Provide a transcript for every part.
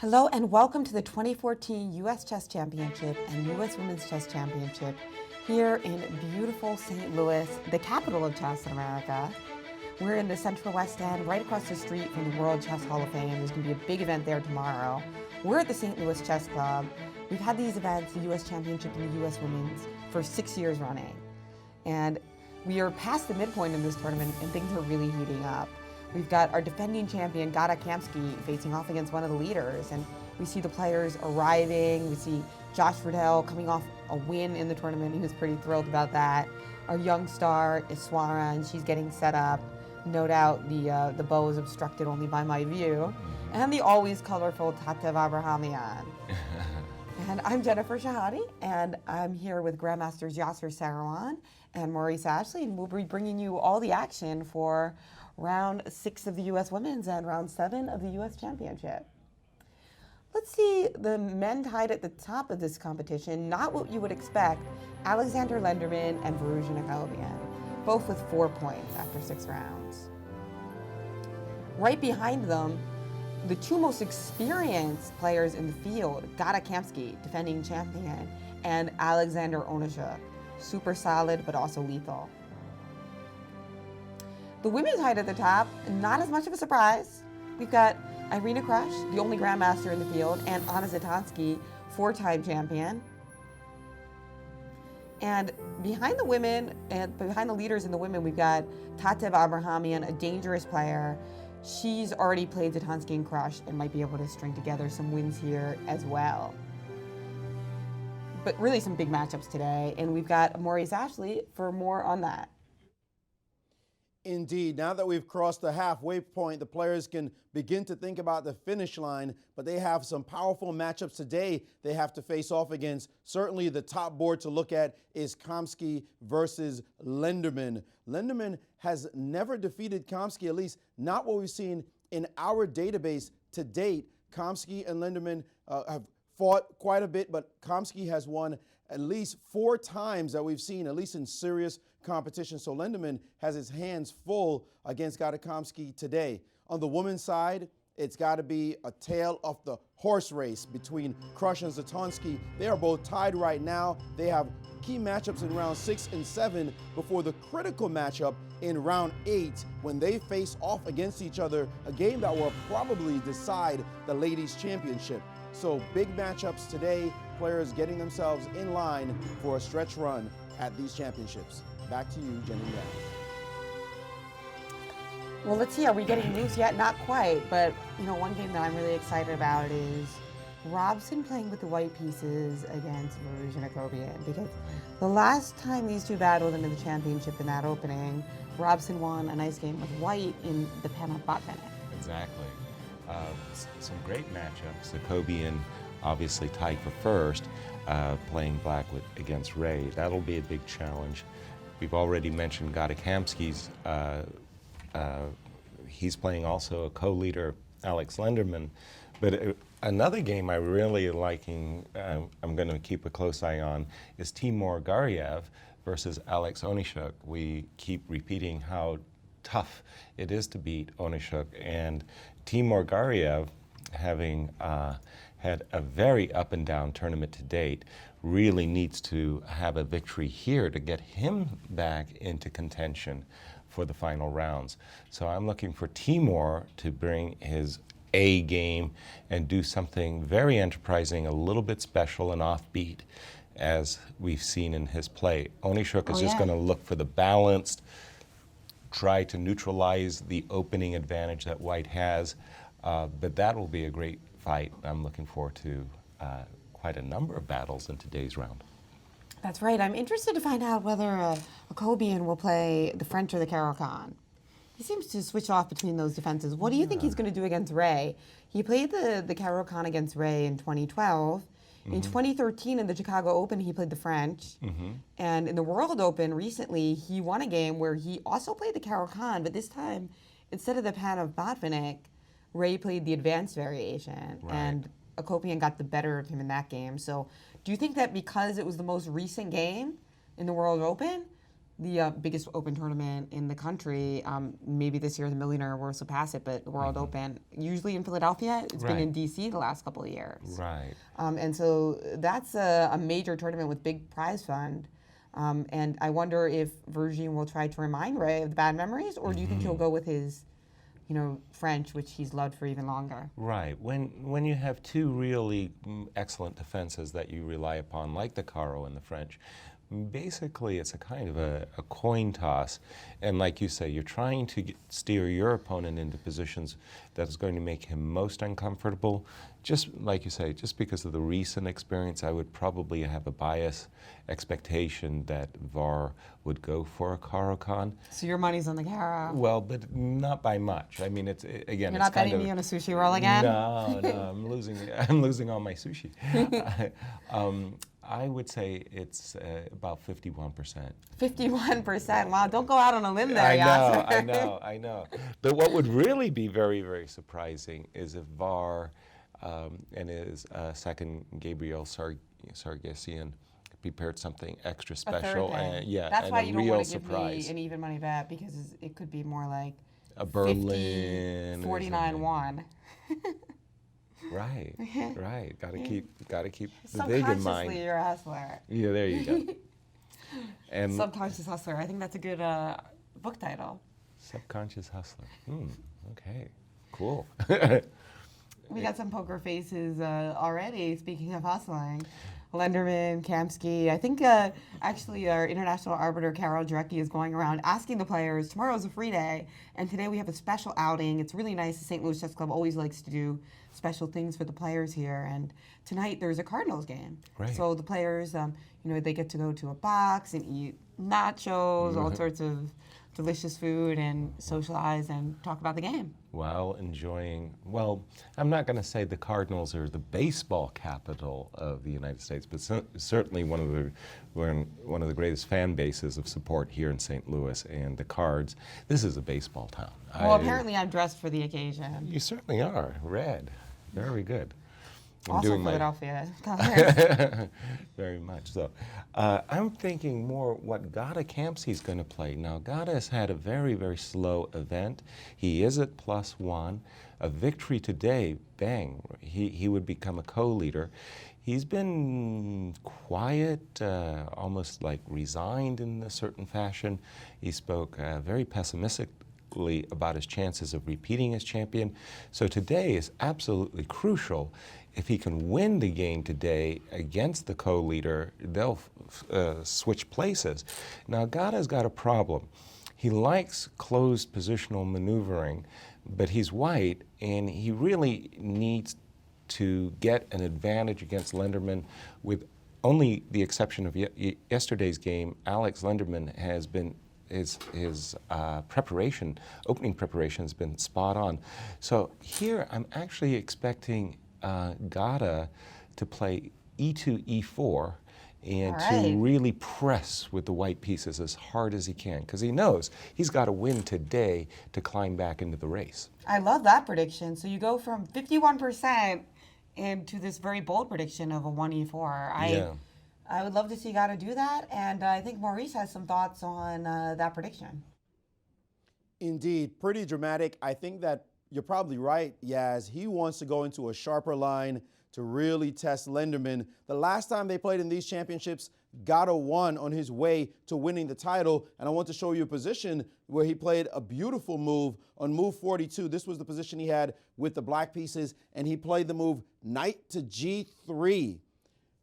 Hello and welcome to the 2014 U.S. Chess Championship and U.S. Women's Chess Championship here in beautiful St. Louis, the capital of chess in America. We're in the Central West End, right across the street from the World Chess Hall of Fame. There's going to be a big event there tomorrow. We're at the St. Louis Chess Club. We've had these events, the U.S. Championship and the U.S. Women's, for 6 years running. And we are past the midpoint in this tournament and things are really heating up. We've got our defending champion, Kamsky, facing off against one of the leaders. And we see the players arriving. We see Josh Riddell coming off a win in the tournament. He was pretty thrilled about that. Our young star is Swara, and she's getting set up. No doubt the bow is obstructed only by my view. And the always colorful Tatev Abrahamian. And I'm Jennifer Shahade, and I'm here with Grandmasters Yasser Seirawan and Maurice Ashley, and we'll be bringing you all the action for round 6 of the U.S. Women's and round 7 of the U.S. Championship. Let's see the men tied at the top of this competition, not what you would expect, Alexander Lenderman and Varuzhin Akobian, both with 4 points after 6 rounds. Right behind them, the two most experienced players in the field, Kamsky, defending champion, and Alexander Onishuk, super solid but also lethal. The women tied at the top, not as much of a surprise. We've got Irina Krush, the only grandmaster in the field, and Anna Zatonski, 4-time champion. And behind the women, and behind the leaders in the women, we've got Tatev Abrahamian, a dangerous player. She's already played Zatonski and Krush and might be able to string together some wins here as well. But really some big matchups today, and we've got Maurice Ashley for more on that. Indeed. Now that we've crossed the halfway point, the players can begin to think about the finish line, but they have some powerful matchups today they have to face off against. Certainly the top board to look at is Kamsky versus Lenderman. Lenderman has never defeated Kamsky, at least not what we've seen in our database to date. Kamsky and Lenderman have fought quite a bit, but Kamsky has won at least 4 times that we've seen, at least in serious competition. So Lenderman has his hands full against Kamsky today. On the women's side, it's got to be a tale of the horse race between Krush and Zatonski. They are both tied right now. They have key matchups in round 6 and 7 before the critical matchup in round 8 when they face off against each other, a game that will probably decide the ladies' championship. So big matchups today, players getting themselves in line for a stretch run at these championships. Back to you, Jenny Yaz. Well, let's see, are we getting news yet? Not quite, but one game that I'm really excited about is Robson playing with the white pieces against Varuzhin Akobian, because the last time these two battled in the championship in that opening, Robson won a nice game with white in the pen of Botvinnik. Exactly. Some great matchups. Akobian obviously tied for first, playing black against Ray. That'll be a big challenge. We've already mentioned Kamsky's. He's playing also a co-leader, Alex Lenderman. But another game I'm really liking, I'm going to keep a close eye on, is Timur Gariev versus Alex Onishuk. We keep repeating how tough it is to beat Onishuk, and Timur Gariev, having had a very up and down tournament to date, really needs to have a victory here to get him back into contention for the final rounds. So I'm looking for Timur to bring his A game and do something very enterprising, a little bit special and offbeat, as we've seen in his play. Onishuk is just going to look for the balanced, try to neutralize the opening advantage that white has, but that will be a great fight. I'm looking forward to quite a number of battles in today's round. That's right. I'm interested to find out whether Akobian will play the French or the Caro-Kann. He seems to switch off between those defenses. What do you think he's going to do against Ray? He played the Caro-Kann against Ray in 2012. In 2013, in the Chicago Open, he played the French. And in the World Open recently, he won a game where he also played the Caro-Kann, but this time, instead of the pan of Botvinnik, Ray played the advanced variation. Right. And Akobian got the better of him in that game. So do you think that because it was the most recent game in the World Open, the biggest open tournament in the country. Maybe this year the Millionaire will surpass it, but the World Open, usually in Philadelphia, it's been in DC the last couple of years. Right. And so that's a major tournament with big prize fund. And I wonder if Virgin will try to remind Ray of the bad memories, or do you think he'll go with his, French, which he's loved for even longer? Right. When you have two really excellent defenses that you rely upon, like the Caro and the French, basically it's a kind of a coin toss. And like you say, you're trying to steer your opponent into positions that is going to make him most uncomfortable. Just like you say, just because of the recent experience, I would probably have a bias expectation that VAR would go for a Caro-Kann. So your money's on the Caro. Well, but not by much. I mean, again, You're not betting me on a sushi roll again? No, I'm losing all my sushi. I would say it's about 51%. 51%. Wow, don't go out on a limb there, Yasser. I know. But what would really be very, very surprising is if VAR and his second Gabriel Sargassian prepared something extra special. That's and why a you don't real want to give surprise. me an even money bet, because it could be more like A Berlin. 49-1. Right. Got to keep the big in Subconsciously, mind. you're a hustler. Yeah, there you go. And Subconscious hustler. I think that's a good book title. Subconscious hustler. Okay. Cool. We got some poker faces already, speaking of hustling. Lenderman, Kamsky. I think actually our international arbiter, Carol Drecke, is going around asking the players, tomorrow's a free day, and today we have a special outing. It's really nice. The St. Louis Chess Club always likes to do special things for the players here, and tonight there's a Cardinals game. Right. So the players, they get to go to a box and eat nachos, all sorts of delicious food, and socialize and talk about the game. While enjoying, I'm not going to say the Cardinals are the baseball capital of the United States, but certainly one of the greatest fan bases of support here in St. Louis, and the Cards. This is a baseball town. Well, apparently I'm dressed for the occasion. You certainly are. Red. Very good. Also Philadelphia. Very much so. I'm thinking more what Gada Kamsky's going to play. Now, Gada has had a very, very slow event. He is at +1. A victory today, bang, he would become a co-leader. He's been quiet, almost like resigned in a certain fashion. He spoke very pessimistically about his chances of repeating as champion. So today is absolutely crucial. If he can win the game today against the co-leader, they'll switch places. Now, Gada's got a problem. He likes closed positional maneuvering, but he's white, and he really needs to get an advantage against Lenderman. With only the exception of yesterday's game, Alex Lenderman has been his opening preparation has been spot on. So here I'm actually expecting Gada to play e2, e4, and to really press with the white pieces as hard as he can, because he knows he's got to win today to climb back into the race. I love that prediction. So you go from 51% into this very bold prediction of a 1e4. I would love to see Gada do that, and I think Maurice has some thoughts on that prediction. Indeed, pretty dramatic. I think that you're probably right, Yaz. He wants to go into a sharper line to really test Lenderman. The last time they played in these championships, Gada won on his way to winning the title. And I want to show you a position where he played a beautiful move on move 42. This was the position he had with the black pieces, and he played the move knight to g3,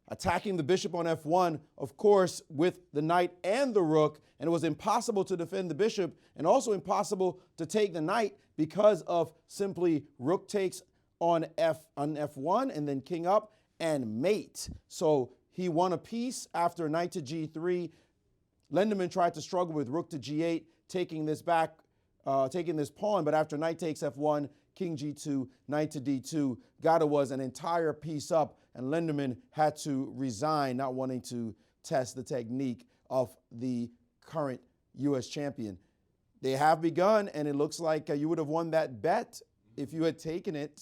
attacking the bishop on f1, of course, with the knight and the rook. And it was impossible to defend the bishop, and also impossible to take the knight, because of simply rook takes on f1 and then king up and mate. So he won a piece after knight to g3. Lenderman tried to struggle with rook to g8, taking this pawn, but after knight takes f1, king g2, knight to d2, Gada was an entire piece up, and Lenderman had to resign, not wanting to test the technique of the current U.S. champion. They have begun, and it looks like you would have won that bet if you had taken it.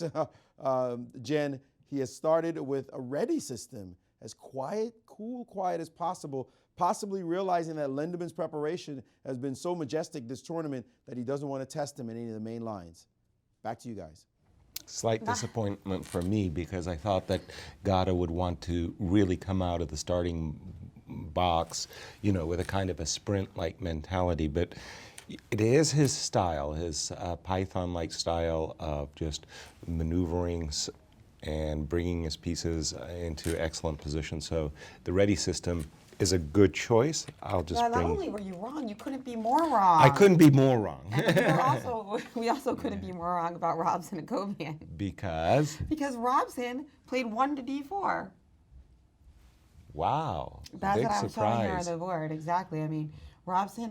Jen, he has started with a ready system, as quiet, cool, quiet as possible. possibly realizing that Lenderman's preparation has been so majestic this tournament that he doesn't want to test him in any of the main lines. Back to you guys. Slight disappointment for me because I thought that Gada would want to really come out of the starting box, with a kind of a sprint-like mentality, but it is his style, his Python-like style of just maneuvering and bringing his pieces into excellent position. So the ready system is a good choice. I'll just Not only were you wrong, you couldn't be more wrong. I couldn't be more wrong. We also couldn't be more wrong about Robson and Kobian. Because? Because Robson played 1 to d4. Wow. That's big what I'm surprise. showing here on the board. Exactly. I mean, Robson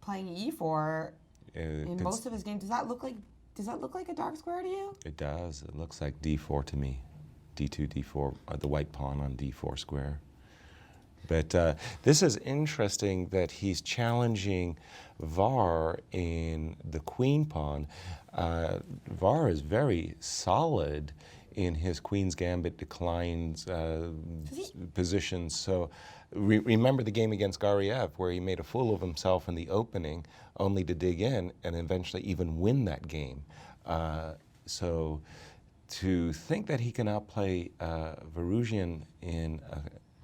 playing e4 in most of his games. Does that look like a dark square to you? It does. It looks like d4 to me. d2, d4, the white pawn on d4 square. But this is interesting that he's challenging Var in the queen pawn. Var is very solid in his Queen's Gambit declines positions. So remember the game against Gariev where he made a fool of himself in the opening only to dig in and eventually even win that game. So to think that he can outplay Varugian in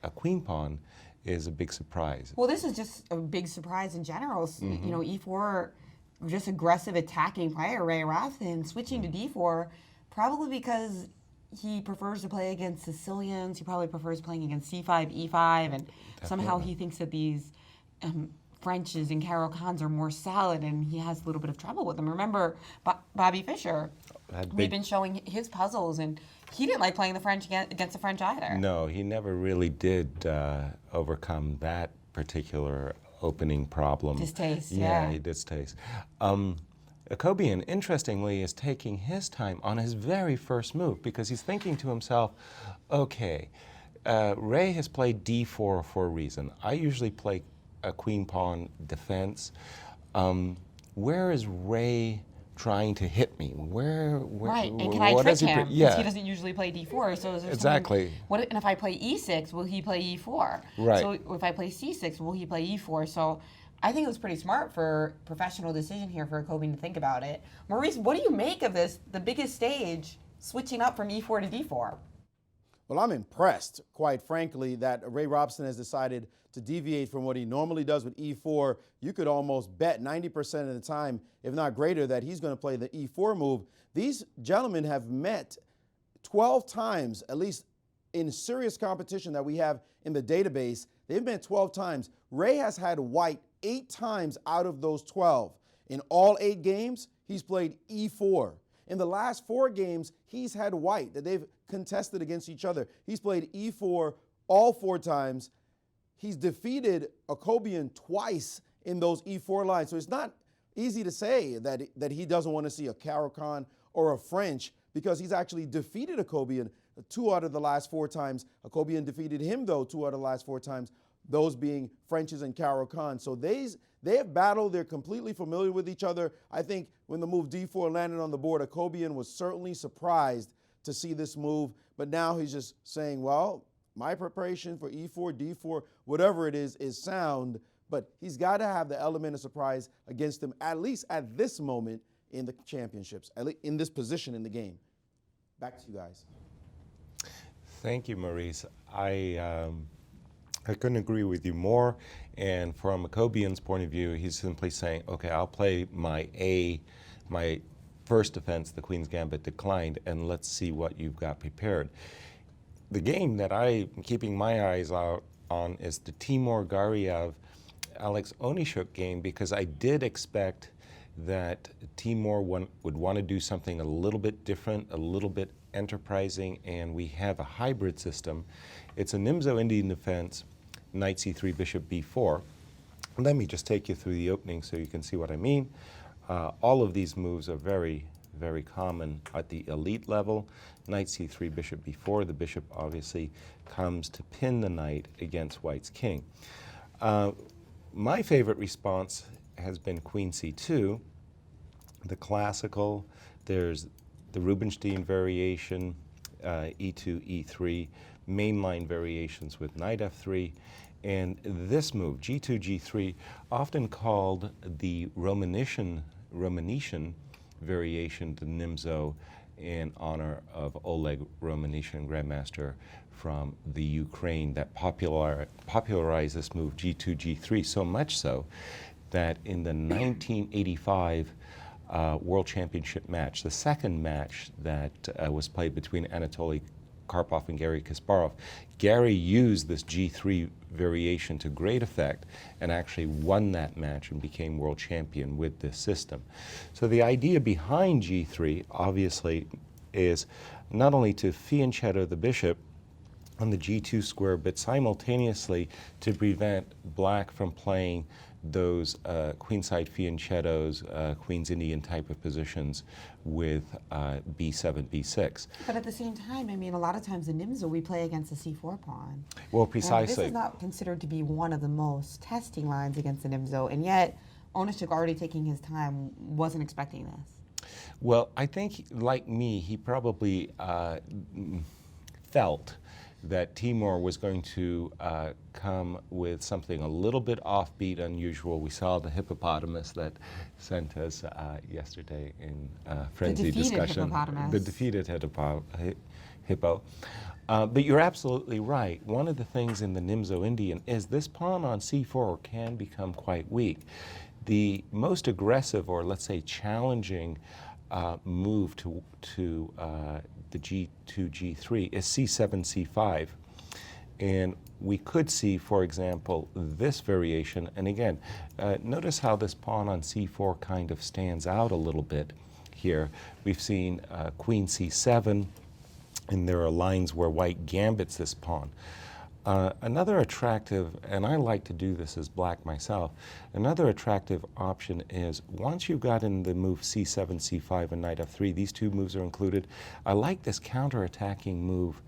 a queen pawn is a big surprise. Well, this is just a big surprise in general. E4, just aggressive attacking player, Ray Robson, switching to d4, probably because he prefers to play against Sicilians. He probably prefers playing against c5, e5, and somehow he thinks that these Frenches and Caro-Cans are more solid, and he has a little bit of trouble with them. Remember Bobby Fischer? We've been showing his puzzles, and he didn't like playing the French against the French either. No, he never really did overcome that particular opening problem. Distaste, yeah. He distaste. Kobian, interestingly, is taking his time on his very first move because he's thinking to himself, okay, Ray has played d4 for a reason. I usually play a queen pawn defense. Where is Ray trying to hit me? Right, and can I trick him? Because he doesn't usually play d4, so is there exactly. And if I play e6, will he play e4? Right. So if I play c6, will he play e4? So I think it was pretty smart for professional decision here for Kobian to think about it. Maurice, what do you make of this, the biggest stage, switching up from e4 to d4? Well, I'm impressed, quite frankly, that Ray Robson has decided to deviate from what he normally does with e4. You could almost bet 90% of the time, if not greater, that he's going to play the e4 move. These gentlemen have met 12 times, at least in serious competition that we have in the database. They've met 12 times. Ray has had white 8 times out of those 12. In all 8 games, he's played e4. In the last 4 games, he's had white that they've contested against each other. He's played e4 all 4 times. He's defeated Kobian twice in those e4 lines. So it's not easy to say that he doesn't want to see a Caro-Can or a French because he's actually defeated Kobian 2 out of the last 4 times. Kobian defeated him, though, 2 out of the last 4 times, those being Frenches and Caro-Can. So they have battled. They're completely familiar with each other. I think when the move d4 landed on the board, Kobian was certainly surprised to see this move. But now he's just saying, well, my preparation for e4, d4, whatever it is sound. But he's got to have the element of surprise against him, at least at this moment in the championships, at least in this position in the game. Back to you guys. Thank you, Maurice. I couldn't agree with you more. And from Kobian's point of view, he's simply saying, okay, I'll play my first defense, the Queen's Gambit declined, and let's see what you've got prepared. The game that I'm keeping my eyes out on is the Timur Gariev Alex Onishuk game, because I did expect that Timur would want to do something a little bit different, a little bit enterprising, and we have a hybrid system. It's a Nimzo Indian defense, knight c3, bishop b4. Let me just take you through the opening so you can see what I mean. All of these moves are very, very common at the elite level. Knight c3, bishop b4. The bishop obviously comes to pin the knight against white's king. My favorite response has been queen c2. The classical, there's the Rubinstein variation, e2, e3, mainline variations with knight f3, And this move, G2, G3, often called the Romanician variation to Nimzo in honor of Oleg Romanician, grandmaster from the Ukraine, that popularized this move, G2, G3, so much so that in the 1985 World Championship match, the second match that was played between Anatoly Karpov and Garry Kasparov, Garry used this G3 variation to great effect and actually won that match and became world champion with this system. So the idea behind G3 obviously is not only to fianchetto the bishop on the G2 square, but simultaneously to prevent black from playing those queenside fianchettos, Queen's Indian type of positions with B7, B6. But at the same time, I mean, a lot of times in Nimzo we play against the C4 pawn. Well, precisely. And this is not considered to be one of the most testing lines against the Nimzo, and yet Onyshuk, already taking his time, wasn't expecting this. Well, I think, like me, he probably felt that Timur was going to come with something a little bit offbeat, unusual. We saw the hippopotamus that sent us yesterday in frenzied discussion. The defeated hippo. But you're absolutely right. One of the things in the Nimzo Indian is this pawn on c4 can become quite weak. The most aggressive, or let's say challenging, move to the G2, G3 is C7, C5. And we could see, for example, this variation. And again, notice how this pawn on C4 kind of stands out a little bit here. We've seen Queen C7, and there are lines where white gambits this pawn. Another attractive, and I like to do this as black myself, another attractive option is once you've got in the move C7, C5, and knight F3, these two moves are included. I like this counter-attacking move,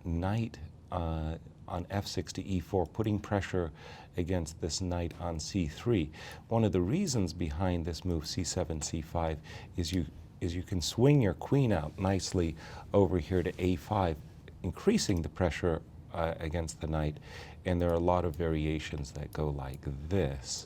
knight on F6 to E4, putting pressure against this knight on C3. One of the reasons behind this move C7, C5 is you can swing your queen out nicely over here to A5, increasing the pressure against the knight, and there are a lot of variations that go like this.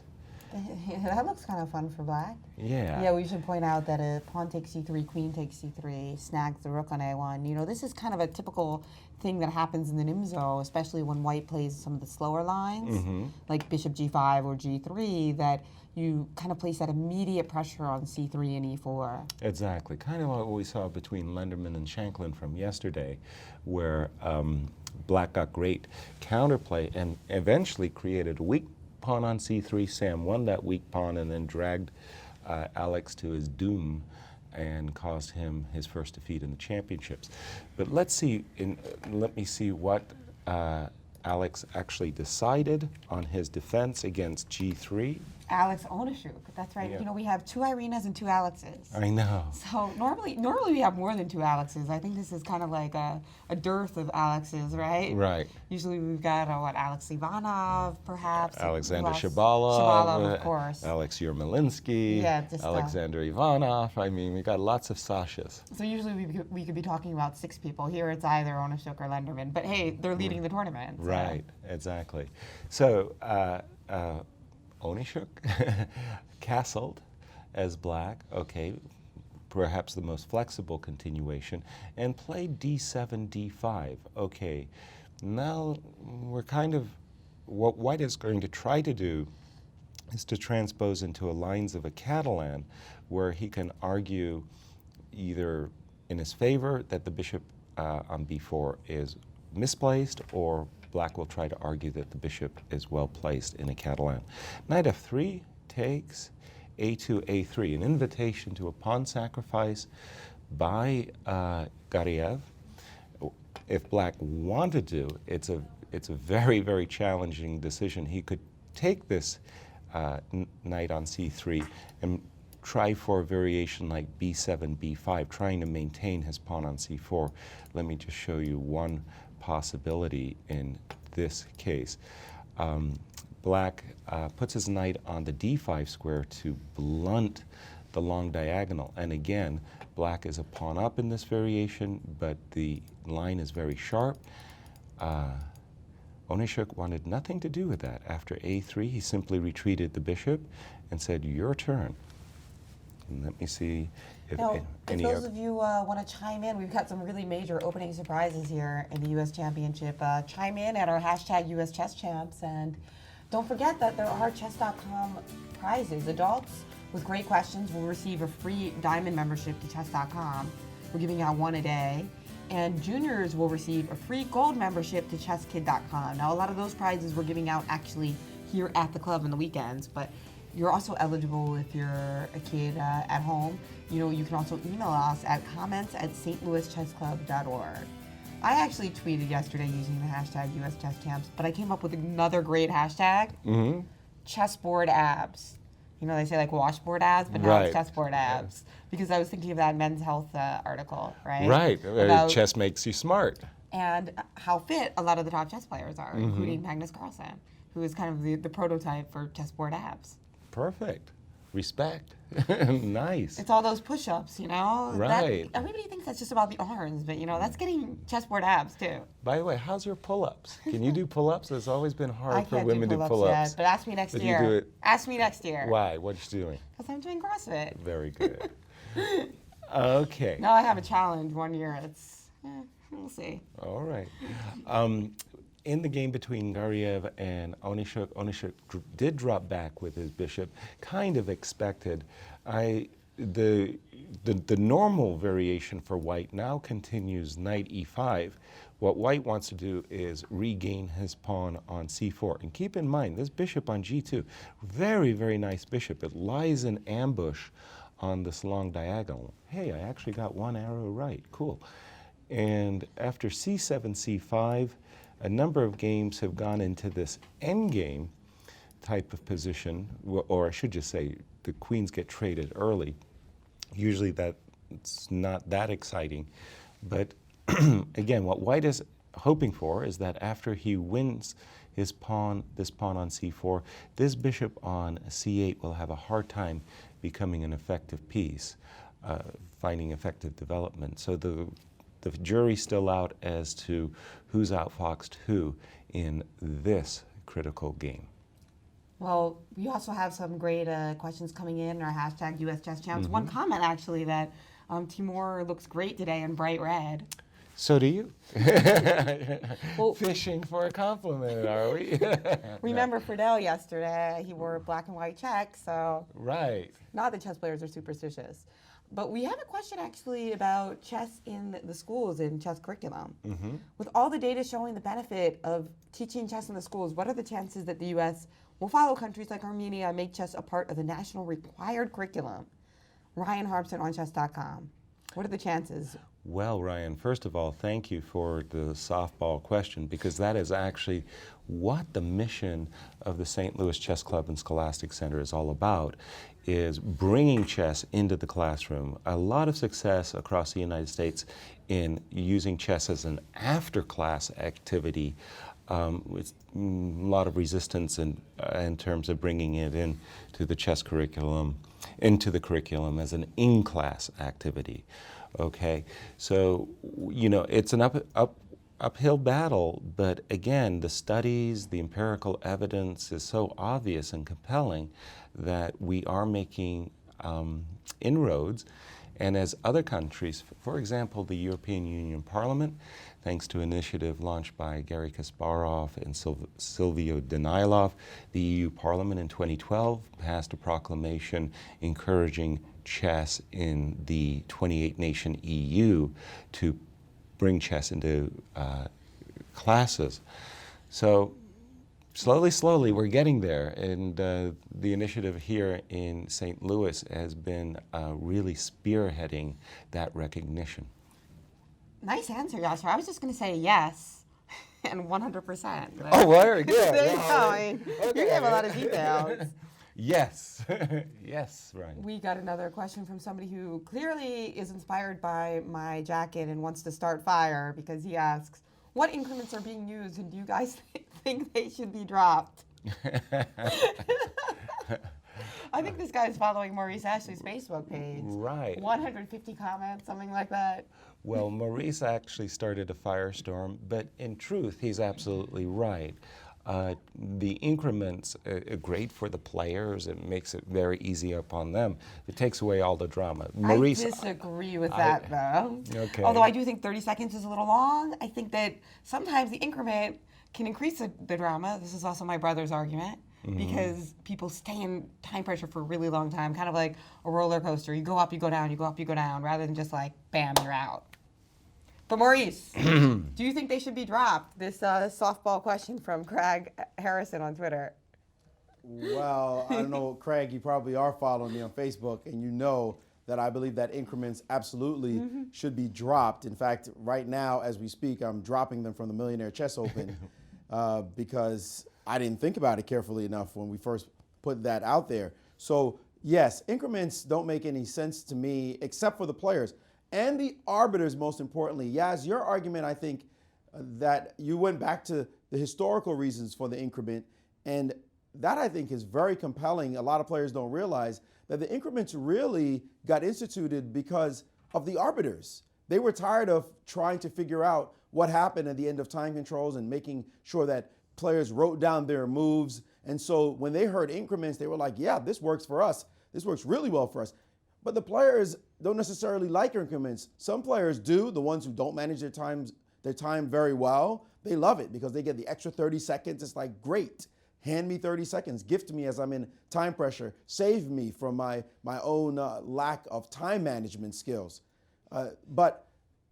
That looks kind of fun for black. Yeah. Yeah, we should point out that a pawn takes c3, queen takes c3, snags the rook on a1. You know, this is kind of a typical thing that happens in the Nimzo, especially when white plays some of the slower lines, like bishop g5 or g3, that you kind of place that immediate pressure on c3 and e4. Exactly. Kind of what we saw between Lenderman and Shanklin from yesterday, where black got great counterplay and eventually created a weak pawn on c3. Sam won that weak pawn and then dragged Alex to his doom and caused him his first defeat in the championships. But let me see what Alex actually decided on his defense against g3. Alex Onyshuk, that's right. Yeah. You know, we have two Irenas and two Alexes. I know. So normally we have more than two Alexes. I think this is kind of like a dearth of Alexes, right? Right. Usually we've got, Alex Ivanov, perhaps. Alexander Who else? Shabalov. Shabalov, of course. Alex Yermolinsky. Yeah, just, Alexander Ivanov. I mean, we got lots of Sashas. So usually we could be talking about six people. Here it's either Onyshuk or Lenderman. But hey, they're leading the tournament. So. Right, exactly. So Onyshuk castled as black, okay, perhaps the most flexible continuation, and played d7, d5. Okay, now we're kind of, what white is going to try to do is to transpose into a lines of a Catalan where he can argue either in his favor that the bishop on b4 is misplaced, or black will try to argue that the bishop is well placed in a Catalan. Knight f3 takes, a2, a3, an invitation to a pawn sacrifice by Gariev. If black wanted to, it's a very, very challenging decision. He could take this knight on c3 and try for a variation like b7, b5, trying to maintain his pawn on c4. Let me just show you one possibility in this case. Black puts his knight on the d5 square to blunt the long diagonal. And again, black is a pawn up in this variation, but the line is very sharp. Onishuk wanted nothing to do with that. After a3, he simply retreated the bishop and said, your turn. And let me see if Now, any if those other... of you want to chime in, we've got some really major opening surprises here in the U.S. Championship. Chime in at our hashtag U.S. Chess Champs, and don't forget that there are chess.com prizes. Adults with great questions will receive a free diamond membership to chess.com. We're giving out one a day. And juniors will receive a free gold membership to chesskid.com. Now, a lot of those prizes we're giving out actually here at the club on the weekends, but you're also eligible if you're a kid at home. You know, you can also email us at comments@stlouischessclub.org. I actually tweeted yesterday using the hashtag US Chess Champs, but I came up with another great hashtag, chessboard abs. You know, they say like washboard abs, but now it's chessboard abs. Because I was thinking of that Men's Health article, right? Right, About chess makes you smart. and how fit a lot of the top chess players are, including Magnus Carlsen, who is kind of the prototype for chessboard abs. Perfect. Respect. Nice. It's all those push-ups, you know? Right. Everybody thinks that's just about the arms, but you know, that's getting chessboard abs too. By the way, how's your pull-ups? Can you do pull-ups? It's always been hard I for can't women do to pull-ups pull-ups. yet, but ask me next Did year. you do it? Ask me next year. Why? What you doing? Because I'm doing CrossFit. Very good. Okay. Now I have a challenge 1 year. We'll see. All right. In the game between Gariev and Onishuk did drop back with his bishop, kind of expected. The normal variation for white now continues knight e5. What white wants to do is regain his pawn on c4. And keep in mind, this bishop on g2, very, very nice bishop. It lies in ambush on this long diagonal. Hey, I actually got one arrow right. Cool. And after c7, c5, a number of games have gone into this endgame type of position, or I should just say the queens get traded early. Usually that's not that exciting. But again, what white is hoping for is that after he wins this pawn on c4, this bishop on c8 will have a hard time becoming an effective piece, finding effective development. So the jury's still out as to who's outfoxed who in this critical game. Well, we also have some great questions coming in our hashtag US Chess Champs. One comment actually that Timur looks great today in bright red. So do you. Well, Fishing for a compliment, are we? remember Friedel yesterday? He wore black and white checks, so Right. not that chess players are superstitious. But we have a question actually about chess in the schools and chess curriculum. With all the data showing the benefit of teaching chess in the schools, what are the chances that the U.S. will follow countries like Armenia and make chess a part of the national required curriculum? Ryan Harbson on chess.com. What are the chances? Well, Ryan, first of all, thank you for the softball question, because that is actually what the mission of the St. Louis Chess Club and Scholastic Center is all about, is bringing chess into the classroom. A lot of success across the United States in using chess as an after-class activity, with a lot of resistance in terms of bringing it into the chess curriculum, into the curriculum as an in-class activity. Okay, so you know it's an uphill battle, but again, the studies, the empirical evidence is so obvious and compelling that we are making inroads. And as other countries, for example, the European Union Parliament, thanks to an initiative launched by Garry Kasparov and Silvio Danailov, the EU Parliament in 2012 passed a proclamation encouraging chess in the 28-nation EU to bring chess into classes. So slowly, we're getting there, and the initiative here in St. Louis has been really spearheading that recognition. Nice answer, Yasser. I was just going to say yes and 100%. Oh, very good. There you go. I mean, you have a lot of details. Yes. Yes, Ryan. We got another question from somebody who clearly is inspired by my jacket and wants to start fire, because he asks, what increments are being used and do you guys think they should be dropped? I think this guy's following Maurice Ashley's Facebook page. Right. 150 comments, something like that. Well, Maurice actually started a firestorm, but in truth, he's absolutely right. The increments are great for the players. It makes it very easy upon them. It takes away all the drama. Maurice, I disagree with that, though. Okay. Although I do think 30 seconds is a little long. I think that sometimes the increment can increase the drama. This is also my brother's argument. Because people stay in time pressure for a really long time, kind of like a roller coaster. You go up, you go down, you go up, you go down, rather than just like, bam, you're out. But Maurice, do you think they should be dropped? This softball question from Craig Harrison on Twitter. Well, I don't know, Craig, you probably are following me on Facebook, and you know that I believe that increments absolutely should be dropped. In fact, right now, as we speak, I'm dropping them from the Millionaire Chess Open because I didn't think about it carefully enough when we first put that out there. So yes, increments don't make any sense to me except for the players and the arbiters, most importantly. Yaz, your argument, I think that you went back to the historical reasons for the increment, and that I think is very compelling. A lot of players don't realize that the increments really got instituted because of the arbiters. They were tired of trying to figure out what happened at the end of time controls and making sure that players wrote down their moves. And so when they heard increments, they were like, yeah, this works for us. This works really well for us. But the players don't necessarily like increments. Some players do, the ones who don't manage their time very well. They love it because they get the extra 30 seconds. It's like, great, hand me 30 seconds, gift me as I'm in time pressure, save me from my own lack of time management skills. But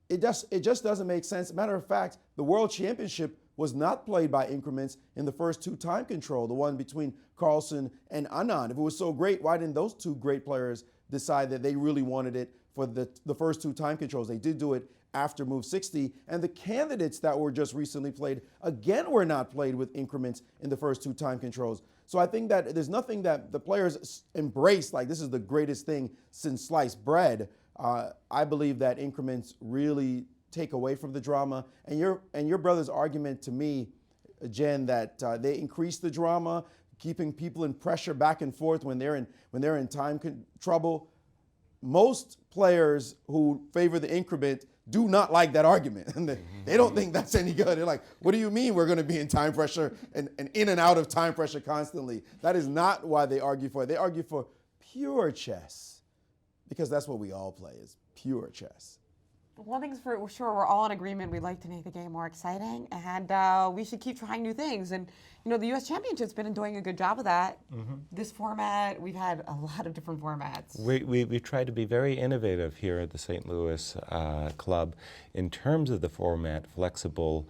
it just doesn't make sense. Matter of fact, the World Championship was not played by increments in the first two time control, the one between Carlsen and Anand. If it was so great, why didn't those two great players decide that they really wanted it for the first two time controls? They did do it after move 60, and the candidates that were just recently played, again, were not played with increments in the first two time controls. So I think that there's nothing that the players embrace, like this is the greatest thing since sliced bread. I believe that increments really take away from the drama. And your brother's argument to me, Jen, that they increase the drama, keeping people in pressure back and forth when they're in time trouble. Most players who favor the increment do not like that argument. And they don't think that's any good. They're like, what do you mean we're going to be in time pressure and in and out of time pressure constantly? That is not why they argue for it. They argue for pure chess because that's what we all play, is pure chess. One thing's for sure, we're all in agreement. We'd like to make the game more exciting, and we should keep trying new things. And the U.S. Championship's been doing a good job of that. This format, we've had a lot of different formats. We tried to be very innovative here at the St. Louis Club in terms of the format, flexible,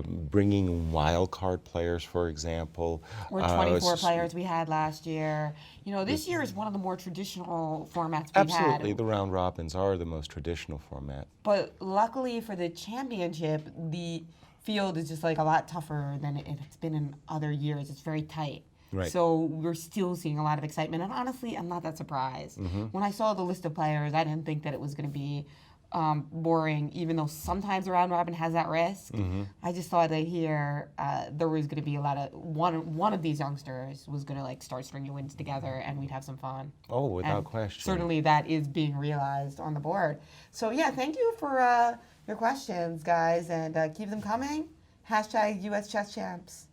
bringing wild card players, for example. Or 24 players we had last year. This year is one of the more traditional formats we've had. Absolutely, the round robins are the most traditional format. But luckily for the championship, the field is just like a lot tougher than it's been in other years. It's very tight. Right. So we're still seeing a lot of excitement. And honestly, I'm not that surprised. When I saw the list of players, I didn't think that it was going to be boring, even though sometimes the round robin has that risk. I just thought that here there was going to be a lot of one of these youngsters was going to start stringing wins together, and we'd have some fun. Oh, without question. Certainly, that is being realized on the board. So yeah, thank you for your questions, guys, and keep them coming. # US Chess Champs.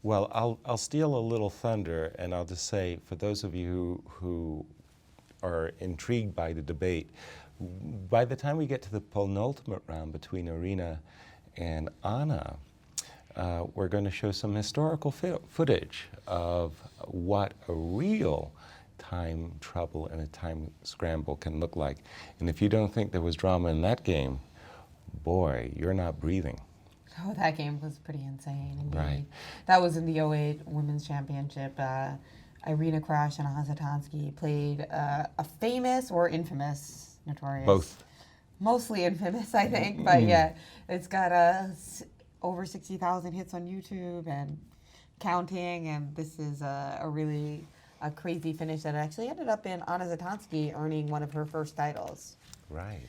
Well, I'll steal a little thunder, and I'll just say, for those of you who are intrigued by the debate, by the time we get to the penultimate round between Irina and Anna, we're going to show some historical footage of what a real time trouble and a time scramble can look like. And if you don't think there was drama in that game, boy, you're not breathing. Oh, that game was pretty insane, indeed. Right. That was in the 2008 Women's Championship. Irina Krush and Anna Zatonski played a famous or infamous, notorious. Both. Mostly infamous, I think, but yeah, it's got over 60,000 hits on YouTube and counting, and this is a really crazy finish that actually ended up in Anna Zatonski earning one of her first titles. Right.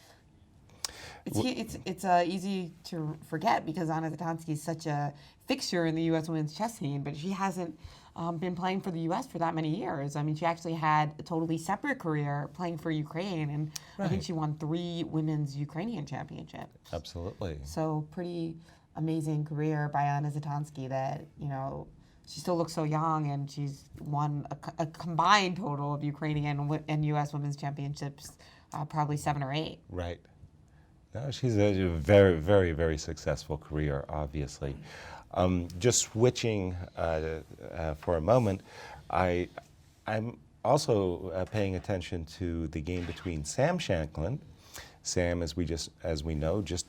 It's easy to forget because Anna Zatonski is such a fixture in the U.S. women's chess scene, but she hasn't been playing for the U.S. for that many years. I mean, she actually had a totally separate career playing for Ukraine, and I think she won 3 women's Ukrainian championships. Absolutely. So pretty amazing career by Anna Zitansky that, you know, she still looks so young, and she's won a combined total of Ukrainian and U.S. women's championships, probably 7 or 8. Right. No, she's a very, very, very successful career, obviously. Just switching for a moment, I'm also paying attention to the game between Sam Shanklin. Sam, as we know, just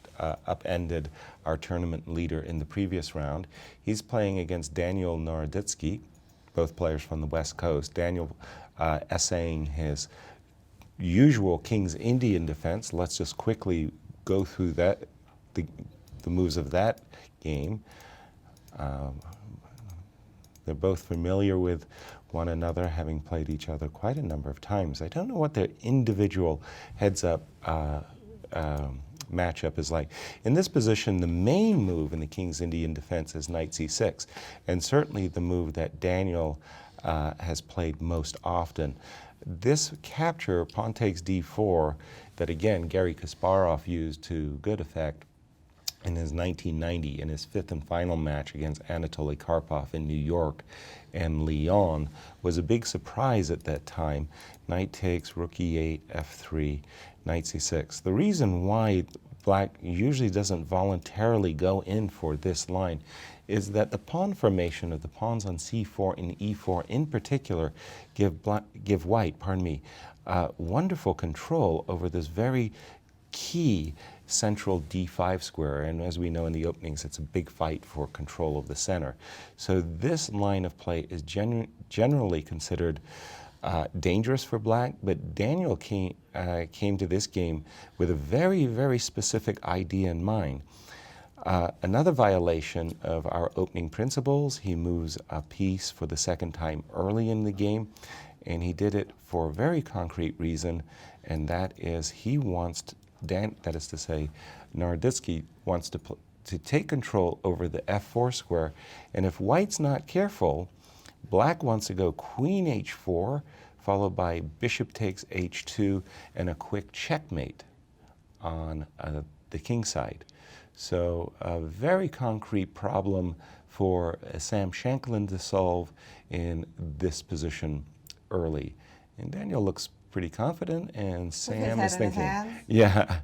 upended our tournament leader in the previous round. He's playing against Daniel Naroditsky, both players from the West Coast. Daniel essaying his usual King's Indian defense. Let's just quickly go through that, the moves of that game. They're both familiar with one another, having played each other quite a number of times. I don't know what their individual heads-up matchup is like. In this position, the main move in the King's Indian defense is knight c6, and certainly the move that Daniel has played most often. This capture, pawn takes d4, that again Garry Kasparov used to good effect in his 1990, in his 5th and final match against Anatoly Karpov in New York and Lyon, was a big surprise at that time. Knight takes, rook e8, f3, knight c6. The reason why Black usually doesn't voluntarily go in for this line is that the pawn formation of the pawns on c4 and e4 in particular give White, wonderful control over this very key central d5 square, and as we know in the openings, it's a big fight for control of the center. So this line of play is generally considered dangerous for Black, but Daniel came to this game with a very, very specific idea in mind. Another violation of our opening principles, he moves a piece for the second time early in the game, and he did it for a very concrete reason, and that is he wants to, that is to say, Naroditsky wants to take control over the f4 square, and if White's not careful, Black wants to go queen h4, followed by bishop takes h2, and a quick checkmate on the king side. So a very concrete problem for Sam Shanklin to solve in this position early. And Daniel looks pretty confident, and Sam is thinking. Yeah,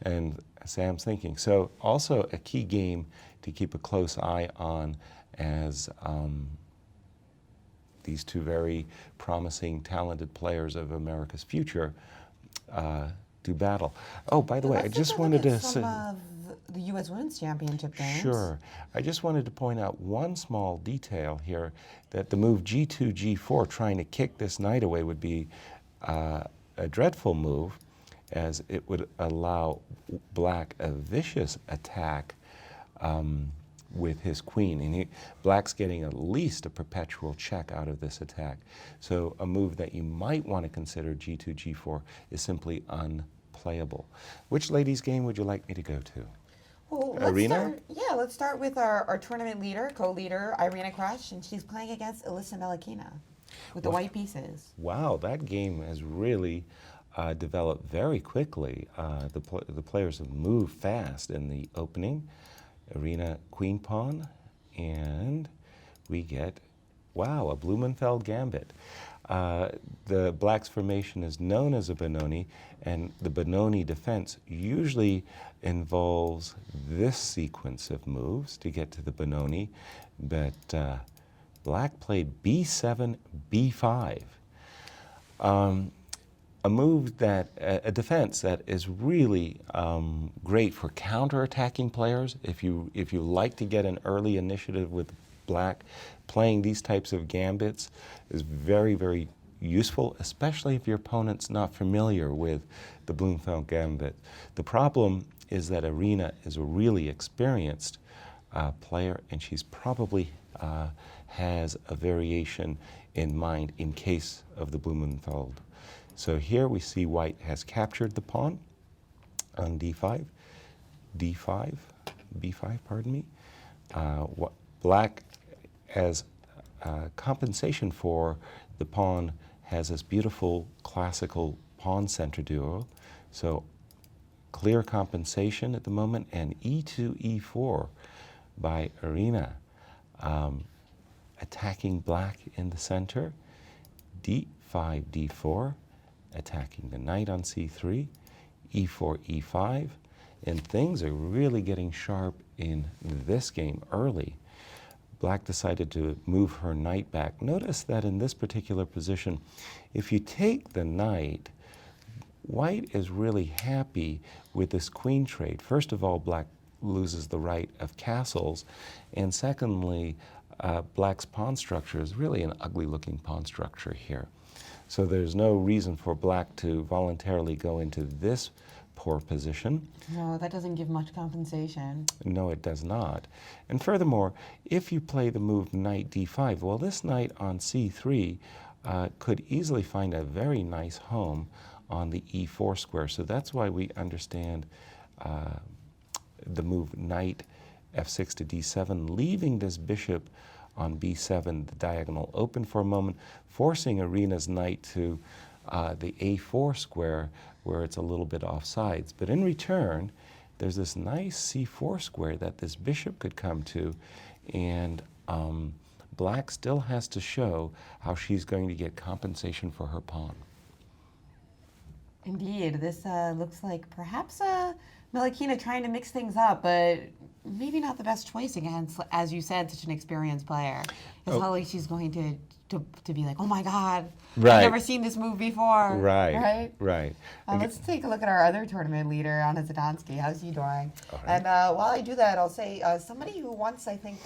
and Sam's thinking. So also a key game to keep a close eye on as these two very promising, talented players of America's future do battle. Oh, by the way, I just wanted to say the U.S. Women's Championship games. Sure. I just wanted to point out one small detail here, that the move g2, g4, trying to kick this knight away, would be a dreadful move, as it would allow Black a vicious attack with his queen. And Black's getting at least a perpetual check out of this attack. So a move that you might want to consider, g2, g4, is simply unplayable. Which ladies' game would you like me to go to? Well, let's start with our tournament leader, co-leader, Irina Krush, and she's playing against Alyssa Melakina with the white pieces. Wow, that game has really developed very quickly. The players have moved fast in the opening. Irina queen pawn, and we get, wow, a Blumenfeld gambit. The Black's formation is known as a Benoni, and the Benoni defense usually involves this sequence of moves to get to the Benoni, but Black played b7, b5. A move that, a defense that is really great for counter-attacking players. If you like to get an early initiative with Black, playing these types of gambits is very, very useful, especially if your opponent's not familiar with the Blumenfeld gambit. The problem is that Irina is a really experienced player, and she's probably has a variation in mind in case of the Blumenfeld. So here we see White has captured the pawn on d5, d5, b5, pardon me. Black has compensation for the pawn has this beautiful classical pawn center duo. So clear compensation at the moment, and e2, e4 by Irina. Attacking black in the center, d5, d4, attacking the knight on c3, e4, e5, and things are really getting sharp in this game early. Black decided to move her knight back. Notice that in this particular position, if you take the knight, white is really happy with this queen trade. First of all, black loses the right of castles, and secondly, black's pawn structure is really an ugly-looking pawn structure here. So there's no reason for black to voluntarily go into this poor position. No, that doesn't give much compensation. No, it does not. And furthermore, if you play the move knight d5, well, this knight on c3 could easily find a very nice home on the e4 square. So that's why we understand the move knight f6 to d7, leaving this bishop on b7, the diagonal open for a moment, forcing Irina's knight to the a4 square where it's a little bit off sides. But in return, there's this nice c4 square that this bishop could come to, and black still has to show how she's going to get compensation for her pawn. Indeed, this looks like perhaps Melakina trying to mix things up, but maybe not the best choice against, as you said, such an experienced player. It's not like she's going to be like, oh my God, Right. I've never seen this move before. Right. Let's take a look at our other tournament leader, Anna Zadansky. How's he doing? All right. And while I do that, I'll say somebody who wants, I think,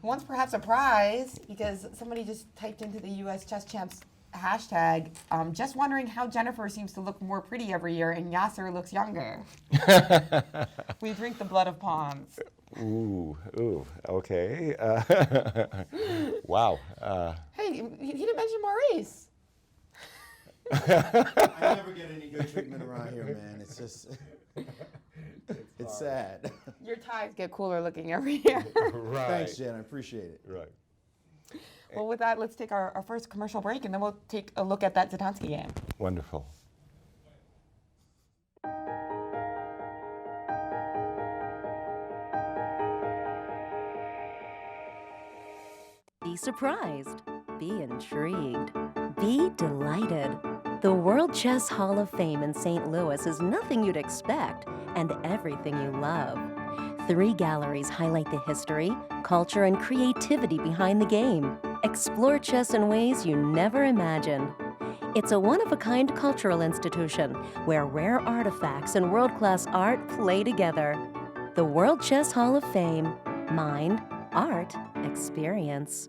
who wants perhaps a prize, because somebody just typed into the U.S. Chess Champs hashtag, just wondering how Jennifer seems to look more pretty every year and Yasser looks younger. We drink the blood of pawns. Ooh, okay. Wow. Hey, he didn't mention Maurice. I never get any good treatment around here, man. It's just, it's sad. Your ties get cooler looking every year. Right. Thanks, Jen. I appreciate it. Right. Well, with that, let's take our first commercial break, and then we'll take a look at that Zadansky game. Wonderful. Be surprised. Be intrigued. Be delighted. The World Chess Hall of Fame in St. Louis is nothing you'd expect and everything you love. 3 galleries highlight the history, culture, and creativity behind the game. Explore chess in ways you never imagined. It's a one-of-a-kind cultural institution where rare artifacts and world-class art play together. The World Chess Hall of Fame. Mind, art, experience.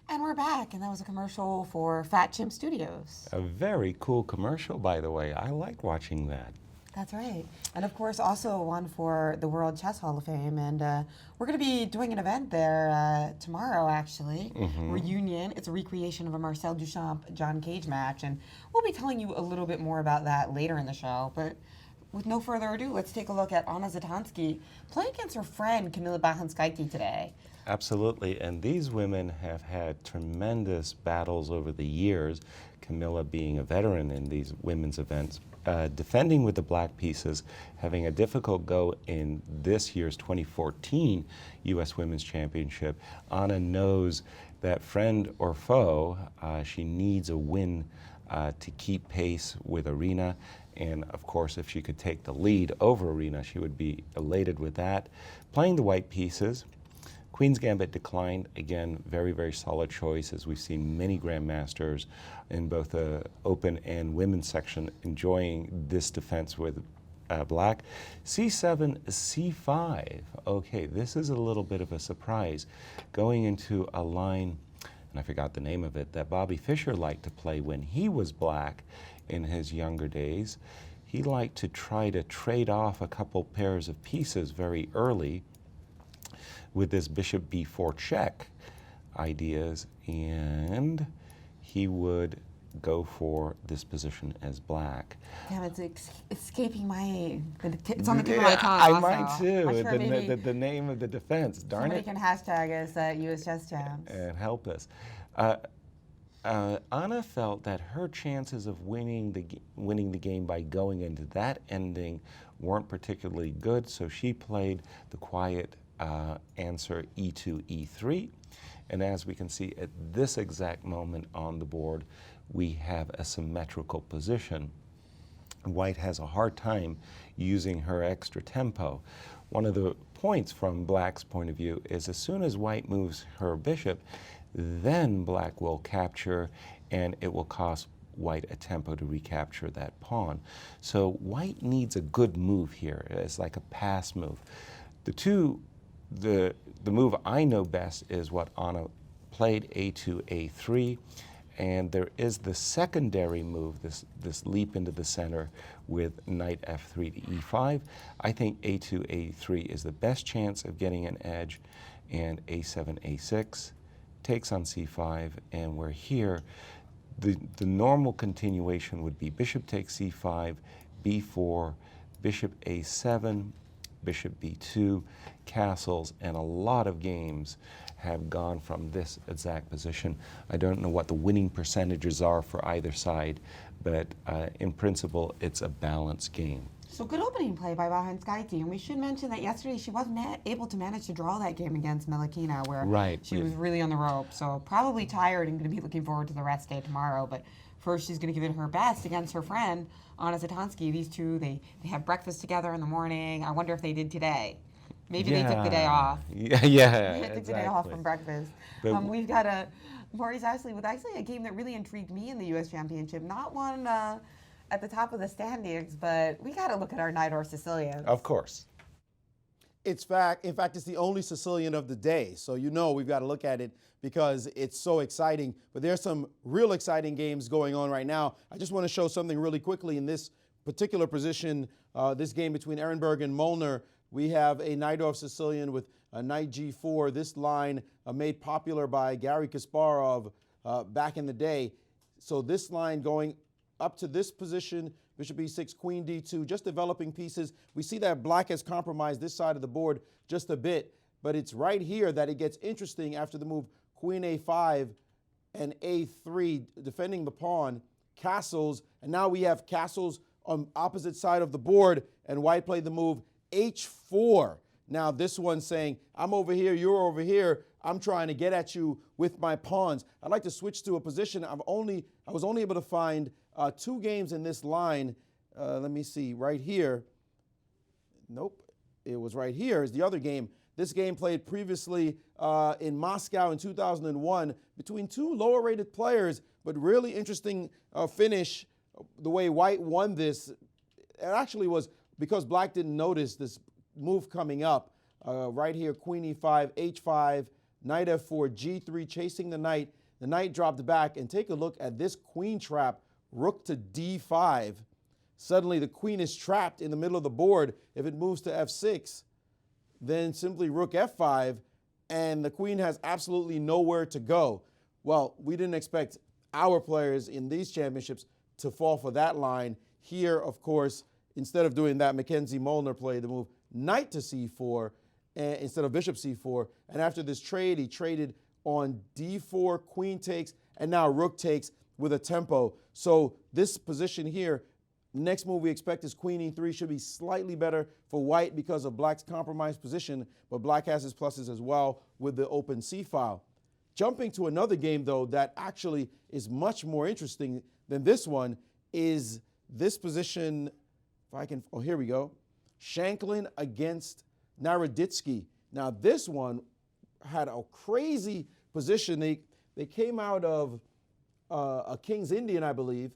And we're back, and that was a commercial for Fat Chimp Studios. A very cool commercial, by the way. I like watching that. That's right. And of course, also one for the World Chess Hall of Fame. And we're going to be doing an event there tomorrow, actually. Reunion. It's a recreation of a Marcel Duchamp John Cage match. And we'll be telling you a little bit more about that later in the show. But with no further ado, let's take a look at Anna Zatansky playing against her friend Kamila Bahanskaite today. Absolutely, and these women have had tremendous battles over the years, Kamila being a veteran in these women's events, defending with the black pieces, having a difficult go in this year's 2014 U.S. Women's Championship. Anna knows that friend or foe, she needs a win to keep pace with Arena, and of course if she could take the lead over Arena, she would be elated with that. Playing the white pieces, Queen's Gambit declined. Again, very, very solid choice, as we've seen many grandmasters in both the open and women's section enjoying this defense with black. C7, C5. Okay, this is a little bit of a surprise. Going into a line, and I forgot the name of it, that Bobby Fischer liked to play when he was black in his younger days. He liked to try to trade off a couple pairs of pieces very early with this bishop b4 check ideas, and he would go for this position as black. Damn, it's escaping my. It's on the tip of my tongue. I also. might too. I'm sure maybe The name of the defense. Darn somebody it. can hashtag us at US Chess Champs. And help us. Anna felt that her chances of winning the game by going into that ending weren't particularly good, so she played the quiet answer e2, e3. And as we can see at this exact moment on the board, we have a symmetrical position. White has a hard time using her extra tempo. One of the points from black's point of view is as soon as white moves her bishop, then black will capture, and it will cost white a tempo to recapture that pawn. So white needs a good move here. It's like a pass move. The move I know best is what Anna played, a2, a3, and there is the secondary move, this leap into the center with knight f3 to e5. I think a2, a3 is the best chance of getting an edge, and a7, a6 takes on c5, and we're here. The normal continuation would be bishop takes c5, b4, bishop a7, bishop b2, castles, and a lot of games have gone from this exact position. I don't know what the winning percentages are for either side, but in principle, it's a balanced game. So good opening play by Bahanskaite, and we should mention that yesterday she wasn't able to manage to draw that game against Melakina, where she was really on the rope. So probably tired and going to be looking forward to the rest day tomorrow. But first, she's going to give it her best against her friend Anna Zatansky. These two, they have breakfast together in the morning. I wonder if they did today. Maybe they took the day off. Yeah, They took the day off from breakfast. We've got a Maurice Ashley with actually a game that really intrigued me in the U.S. Championship. Not one at the top of the standings, but we got to look at our Knight or Sicilian. Of course. In fact, it's the only Sicilian of the day. So we've got to look at it because it's so exciting. But there's some real exciting games going on right now. I just want to show something really quickly in this particular position, this game between Ehrenberg and Molnar. We have a Najdorf Sicilian with a knight g4. This line made popular by Garry Kasparov back in the day. So this line going up to this position, bishop e6, queen d2, just developing pieces. We see that black has compromised this side of the board just a bit, but it's right here that it gets interesting after the move queen a5 and a3, defending the pawn, castles, and now we have castles on opposite side of the board, and white played the move h4. Now this one's saying, I'm over here, you're over here, I'm trying to get at you with my pawns. I'd like to switch to a position. I was only able to find 2 games in this line. Let me see, right here. Nope, it was right here is the other game. This game played previously in Moscow in 2001 between 2 lower-rated players, but really interesting finish. The way white won this, it actually was because black didn't notice this move coming up. Right here, queen e5, h5, knight f4, g3, chasing the knight. The knight dropped back, and take a look at this queen trap, rook to d5. Suddenly the queen is trapped in the middle of the board. If it moves to f6, then simply rook f5, and the queen has absolutely nowhere to go. Well, we didn't expect our players in these championships to fall for that line. Here, of course, instead of doing that Mackenzie Molnar play, the move knight to c4 instead of bishop c4. And after this trade, he traded on d4, queen takes, and now rook takes with a tempo. So this position here, next move we expect is queen e3, should be slightly better for white because of black's compromised position, but black has his pluses as well with the open c file. Jumping to another game, though, that actually is much more interesting than this one is this position, if I can, oh, here we go. Shanklin against Naroditsky. Now, this one had a crazy position. They came out of a King's Indian, I believe.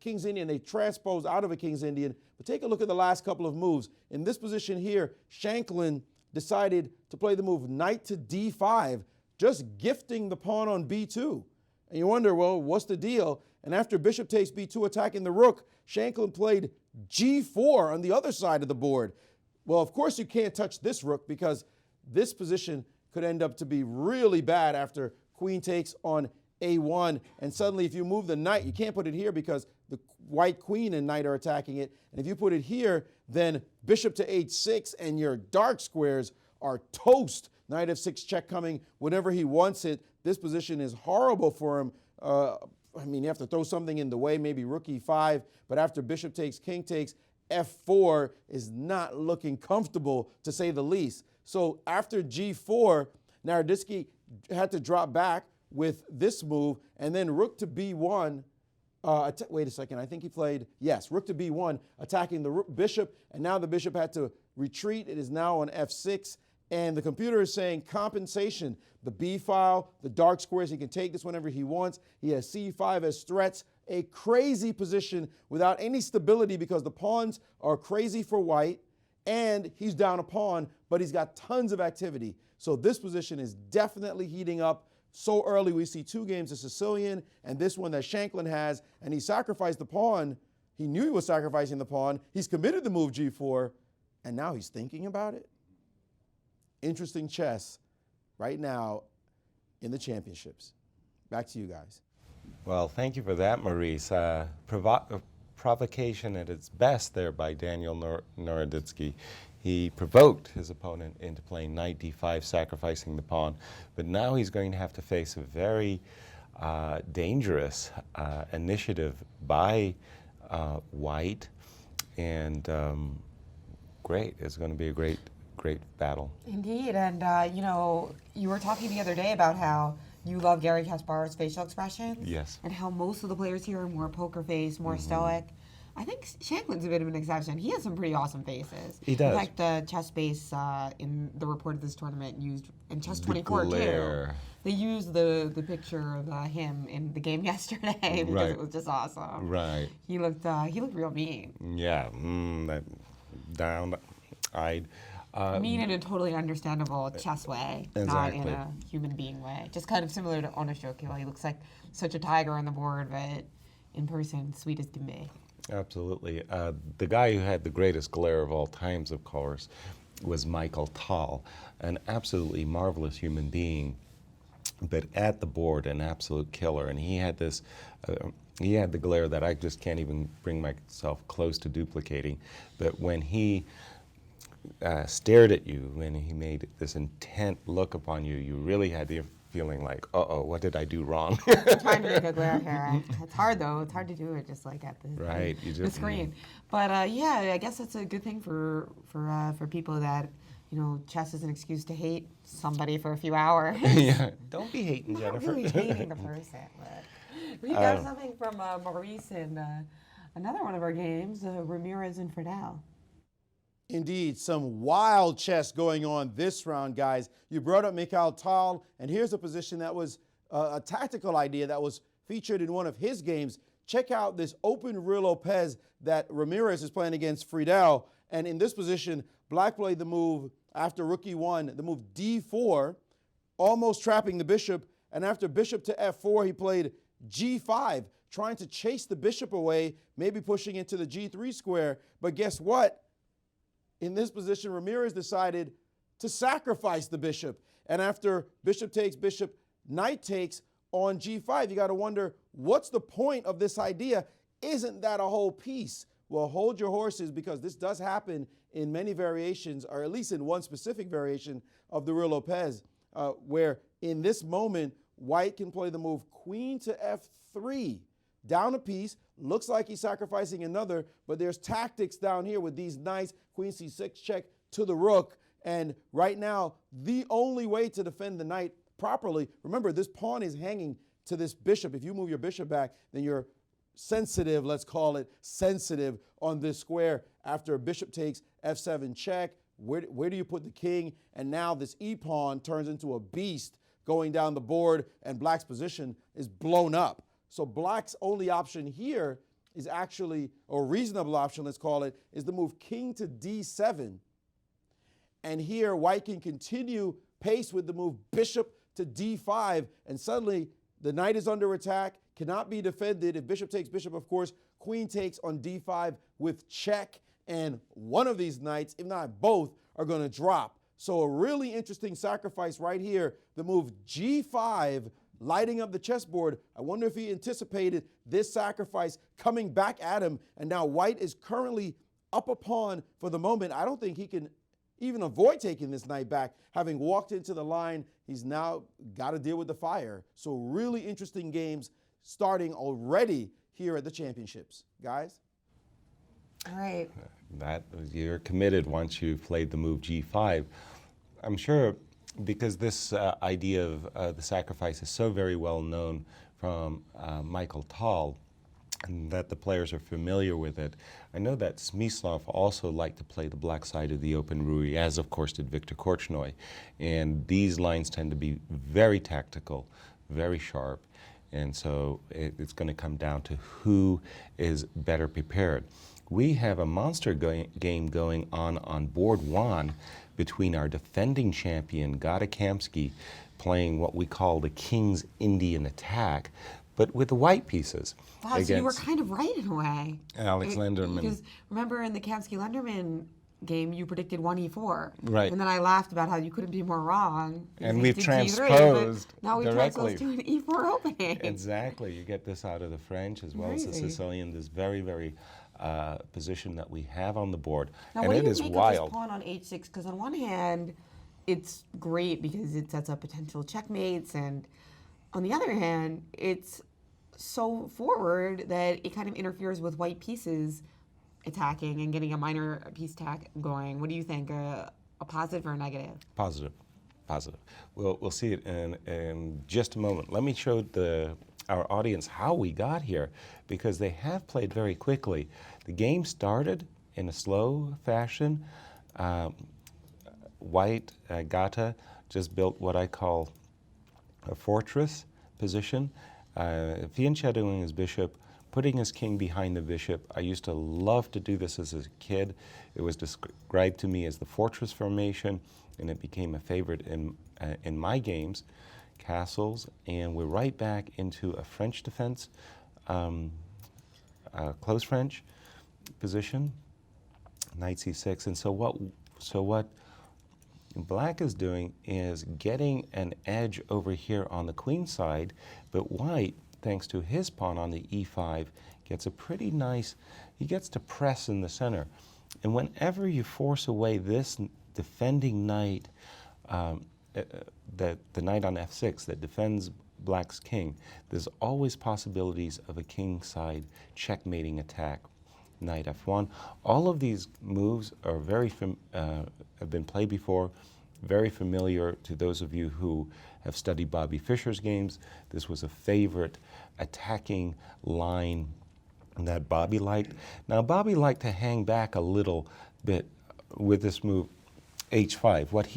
King's Indian, they transposed out of a King's Indian. But take a look at the last couple of moves. In this position here, Shanklin decided to play the move knight to d5, just gifting the pawn on b2. And you wonder, well, what's the deal? And after bishop takes b2 attacking the rook, Shanklin played g4 on the other side of the board. Well, of course you can't touch this rook because this position could end up to be really bad after queen takes on a1. And suddenly if you move the knight, you can't put it here because the white queen and knight are attacking it. And if you put it here, then bishop to h6 and your dark squares are toast. Knight f6 check coming whenever he wants it. This position is horrible for him. I mean, you have to throw something in the way, maybe rook e5, but after bishop takes, king takes, f4 is not looking comfortable, to say the least. So after g4, Naroditsky had to drop back with this move, and then rook to b1. Wait a second, I think he played, yes, rook to b1, attacking the bishop, and now the bishop had to retreat. It is now on f6. And the computer is saying compensation, the B file, the dark squares, he can take this whenever he wants. He has C5 as threats, a crazy position without any stability because the pawns are crazy for white and he's down a pawn, but he's got tons of activity. So this position is definitely heating up. So early we see two games, the Sicilian and this one that Shanklin has, and he sacrificed the pawn. He knew he was sacrificing the pawn. He's committed the move G4, and now he's thinking about it. Interesting chess right now in the championships. Back to you guys. Well, thank you for that, Maurice. Provocation at its best there by Daniel Naroditsky. He provoked his opponent into playing knight d5, sacrificing the pawn. But now he's going to have to face a very dangerous initiative by white. And great. It's going to be a great battle. Indeed, and you know, you were talking the other day about how you love Garry Kasparov's facial expressions. Yes. And how most of the players here are more poker face, more stoic. I think Shanklin's a bit of an exception. He has some pretty awesome faces. He does. In fact, the chess base in the report of this tournament used, and Chess 24 too, they used the picture of him in the game yesterday because it was just awesome. Right. He looked real mean. Yeah, that down-eyed. Mean in a totally understandable chess way, not in a human being way. Just kind of similar to Onoshokyo. He looks like such a tiger on the board, but in person, sweet as can be. Absolutely. The guy who had the greatest glare of all times, of course, was Michael Tal, an absolutely marvelous human being, but at the board, an absolute killer. And he had this, he had the glare that I just can't even bring myself close to duplicating. But when he stared at you, when he made this intent look upon you, you really had the feeling like, uh-oh, what did I do wrong? I'm trying to make a glare here. It's hard though. It's hard to do it just like at the screen. But yeah, I guess it's a good thing for people that, you know, chess is an excuse to hate somebody for a few hours. Yeah, don't be hating, Jennifer. Not really hating the person. But we got something from Maurice in another one of our games, Ramirez and Friedel. Indeed, some wild chess going on this round, guys. You brought up Mikhail Tal, and here's a position that was a tactical idea that was featured in one of his games. Check out this open rear Lopez that Ramirez is playing against Friedel. And in this position, black played the move after rook e1, the move d4, almost trapping the bishop. And after bishop to f4, he played g5, trying to chase the bishop away, maybe pushing into the g3 square. But guess what? In this position, Ramirez decided to sacrifice the bishop. And after bishop takes, bishop, knight takes on g5, you got to wonder, what's the point of this idea? Isn't that a whole piece? Well, hold your horses, because this does happen in many variations, or at least in one specific variation of the Real Lopez, where in this moment, white can play the move queen to f3, down a piece. Looks like he's sacrificing another, but there's tactics down here with these knights, queen c6 check to the rook. And right now, the only way to defend the knight properly, remember, this pawn is hanging to this bishop. If you move your bishop back, then you're sensitive, let's call it sensitive, on this square. After a bishop takes f7 check, where do you put the king? And now this e-pawn turns into a beast going down the board, and black's position is blown up. So black's only option here is actually, or reasonable option, let's call it, is the move king to d7. And here white can continue pace with the move bishop to d5, and suddenly the knight is under attack, cannot be defended. If bishop takes bishop, of course, queen takes on d5 with check, and one of these knights, if not both, are going to drop. So a really interesting sacrifice right here, the move g5, lighting up the chessboard. I wonder if he anticipated this sacrifice coming back at him, and now white is currently up a pawn for the moment. I don't think he can even avoid taking this knight back. Having walked into the line, he's now got to deal with the fire. So really interesting games starting already here at the championships. Guys? All right. That you're committed once you've played the move g5. I'm sure because this idea of the sacrifice is so very well known from Michael Tal, and that the players are familiar with it. I know that Smyslov also liked to play the black side of the open Rui, as of course did Viktor Korchnoi. And these lines tend to be very tactical, very sharp. And so it's going to come down to who is better prepared. We have a monster game going on board one between our defending champion, Kamsky, playing what we call the King's Indian attack, but with the white pieces. Wow, so you were kind of right in a way. Alex Lenderman. Because remember in the Kamsky-Lenderman game, you predicted 1e4. Right. And then I laughed about how you couldn't be more wrong. And we've did transposed G3, now we directly. transposed to an e4 opening. Exactly. You get this out of the French as well as the Sicilian, this very, very position that we have on the board. Now, and what it do you is make wild. of this pawn on h6? Because on one hand, it's great because it sets up potential checkmates, and on the other hand, it's so forward that it kind of interferes with white pieces attacking and getting a minor piece attack going. What do you think? A positive or a negative? Positive. Positive. We'll see it in just a moment. Let me show our audience how we got here, because they have played very quickly. The game started in a slow fashion. White, Gata, just built what I call a fortress position, fianchettoing his bishop, putting his king behind the bishop. I used to love to do this as a kid. It was described to me as the fortress formation, and it became a favorite in my games, castles. And we're right back into a French defense, close French position, knight c6. And so what black is doing is getting an edge over here on the queen side, but white, thanks to his pawn on the e5, gets a pretty nice, he gets to press in the center. And whenever you force away this defending knight, the knight on f6 that defends black's king, there's always possibilities of a king side checkmating attack. Knight f1. All of these moves are have been played before, very familiar to those of you who have studied Bobby Fischer's games. This was a favorite attacking line that Bobby liked. Now, Bobby liked to hang back a little bit with this move h5. What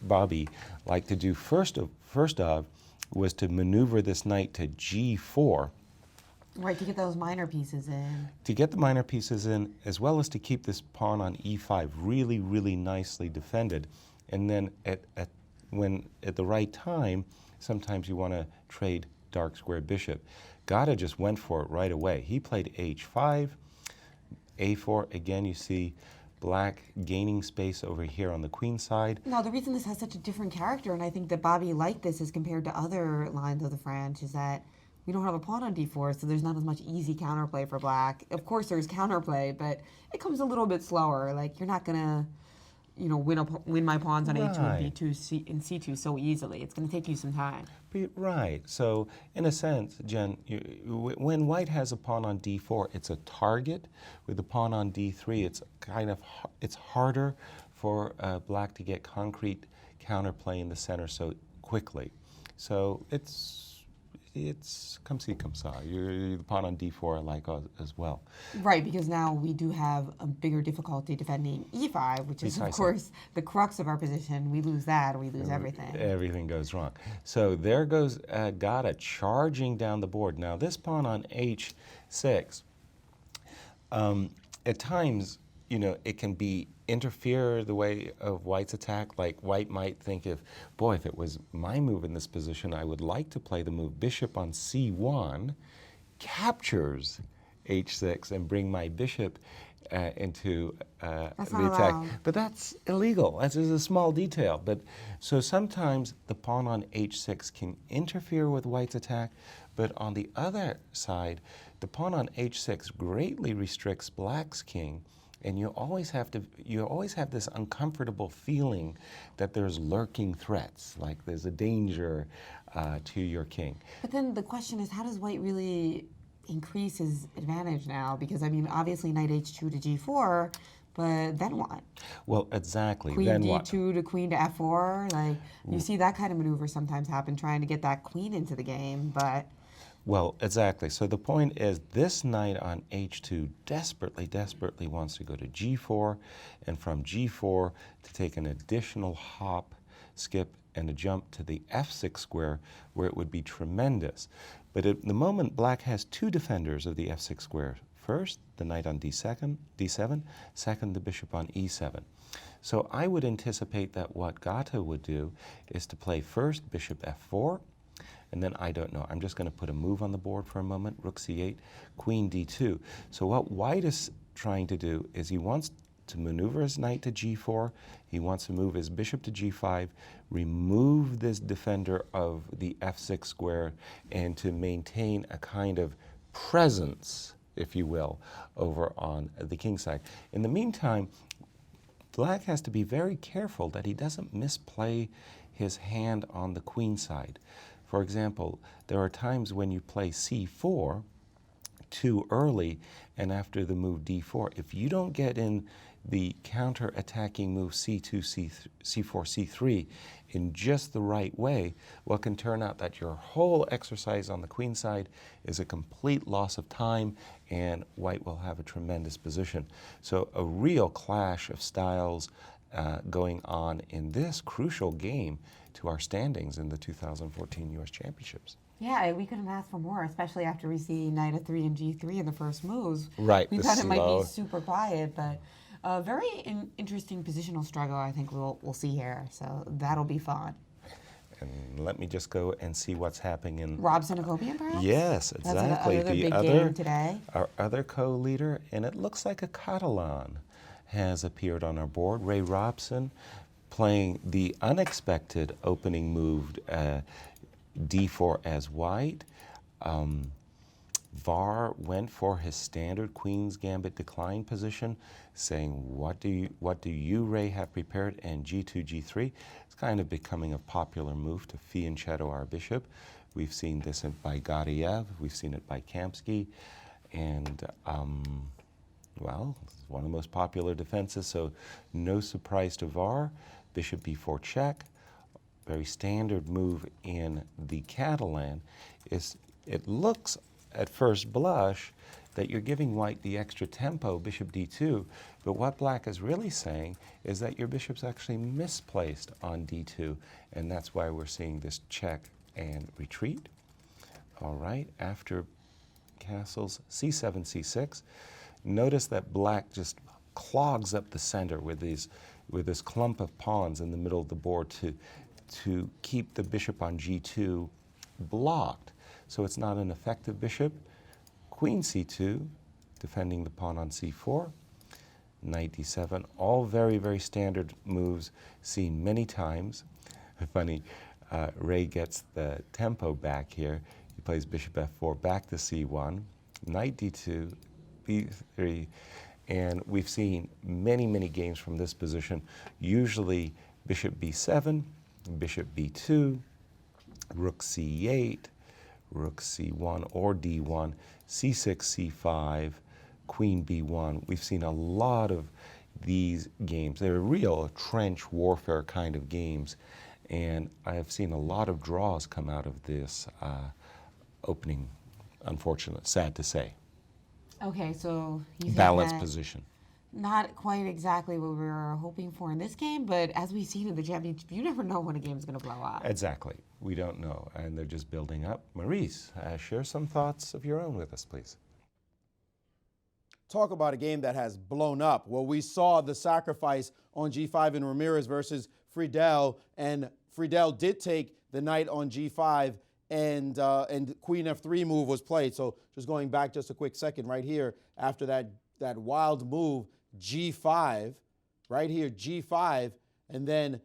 Bobby liked to do first of was to maneuver this knight to g4. Right, to get those minor pieces in. To get the minor pieces in, as well as to keep this pawn on e5 really, really nicely defended. And then at the right time, sometimes you want to trade dark square bishop. Gata just went for it right away. He played h5, a4. Again, you see black gaining space over here on the queen side. No, the reason this has such a different character, and I think that Bobby liked this as compared to other lines of the French, is that we don't have a pawn on d4, so there's not as much easy counterplay for black. Of course, there's counterplay, but it comes a little bit slower. Like, you're not going to, you know, win my pawns on a2 and b2 and c2 so easily. It's going to take you some time. Right. So, in a sense, Jen, when white has a pawn on d4, it's a target. With the pawn on d3, it's harder for black to get concrete counterplay in the center so quickly. So it's Kamsky Kamsa. The pawn on d4 I like as well. Right, because now we do have a bigger difficulty defending e5, which is, of course, the crux of our position. We lose that, we lose everything. Everything goes wrong. So there goes Gata charging down the board. Now this pawn on h6, at times, you know, it can be interfere the way of white's attack. Like white might think, if it was my move in this position, I would like to play the move bishop on c1, captures h6 and bring my bishop into the attack. Allowed. But that's illegal. That's just a small detail. But so sometimes the pawn on h6 can interfere with white's attack, but on the other side, the pawn on h6 greatly restricts black's king. And you always have this uncomfortable feeling that there's lurking threats, like there's a danger to your king. But then the question is, how does white really increase his advantage now? Because, I mean, obviously knight h2 to g4, but then what? Well, exactly. Queen then d2 what? to queen to f4. Like, you see that kind of maneuver sometimes happen, trying to get that queen into the game, but... Well, exactly. So the point is, this knight on h2 desperately wants to go to g4, and from g4 to take an additional hop, skip, and a jump to the f6 square, where it would be tremendous. But at the moment, black has two defenders of the f6 square. First, the knight on d7, second, the bishop on e7. So I would anticipate that what Gata would do is to play first bishop f4, and then, I don't know, I'm just going to put a move on the board for a moment, rook c8, queen d2. So what white is trying to do is he wants to maneuver his knight to g4, he wants to move his bishop to g5, remove this defender of the f6 square, and to maintain a kind of presence, if you will, over on the king side. In the meantime, black has to be very careful that he doesn't misplay his hand on the queen side. For example, there are times when you play c4 too early, and after the move d4, if you don't get in the counter-attacking move c2, c4, c3 in just the right way, what can turn out that your whole exercise on the queen side is a complete loss of time, and white will have a tremendous position. So a real clash of styles going on in this crucial game to our standings in the 2014 U.S. Championships. Yeah, we couldn't ask for more, especially after we see knight f3 and g3 in the first moves. Right. We thought it might be super quiet, but a very interesting positional struggle I think we'll see here. So that'll be fun. And let me just go and see what's happening in Robson Agopian, perhaps? Yes, exactly. That's another big game today. Our other co-leader, and it looks like a Catalan has appeared on our board. Ray Robson playing the unexpected opening move d4 as white. Var went for his standard Queen's Gambit decline position, saying, what do you, Ray, have prepared? And g2, g3. It's kind of becoming a popular move to fianchetto our bishop. We've seen this by Gariev, we've seen it by Kamsky, and well, it's one of the most popular defenses, so no surprise to Var. Bishop b4 check. Very standard move in the Catalan. It looks at first blush that you're giving white the extra tempo, bishop d2, but what black is really saying is that your bishop's actually misplaced on d2, and that's why we're seeing this check and retreat. All right, after castles, c7, c6. Notice that black just clogs up the center with this clump of pawns in the middle of the board to keep the bishop on g2 blocked. So it's not an effective bishop. Queen c2, defending the pawn on c4. Knight d7, all very, very standard moves seen many times. Funny, Ray gets the tempo back here. He plays bishop f4 back to c1, knight d2, b3, and we've seen many, many games from this position. Usually bishop b7, bishop b2, rook c8, rook c1 or d1, c6, c5, queen b1. We've seen a lot of these games. They're real trench warfare kind of games, and I have seen a lot of draws come out of this opening. Unfortunate, sad to say. Okay, so you think Balanced that position. not quite exactly what we were hoping for in this game, but as we've seen in the championship, you never know when a game's going to blow up. Exactly. We don't know, and they're just building up. Maurice, share some thoughts of your own with us, please. Talk about a game that has blown up. Well, we saw the sacrifice on g5 in Ramirez versus Friedel, and Friedel did take the knight on g5, and queen f3 move was played. So just going back just a quick second right here, after that wild move, g5, right here, g5, and then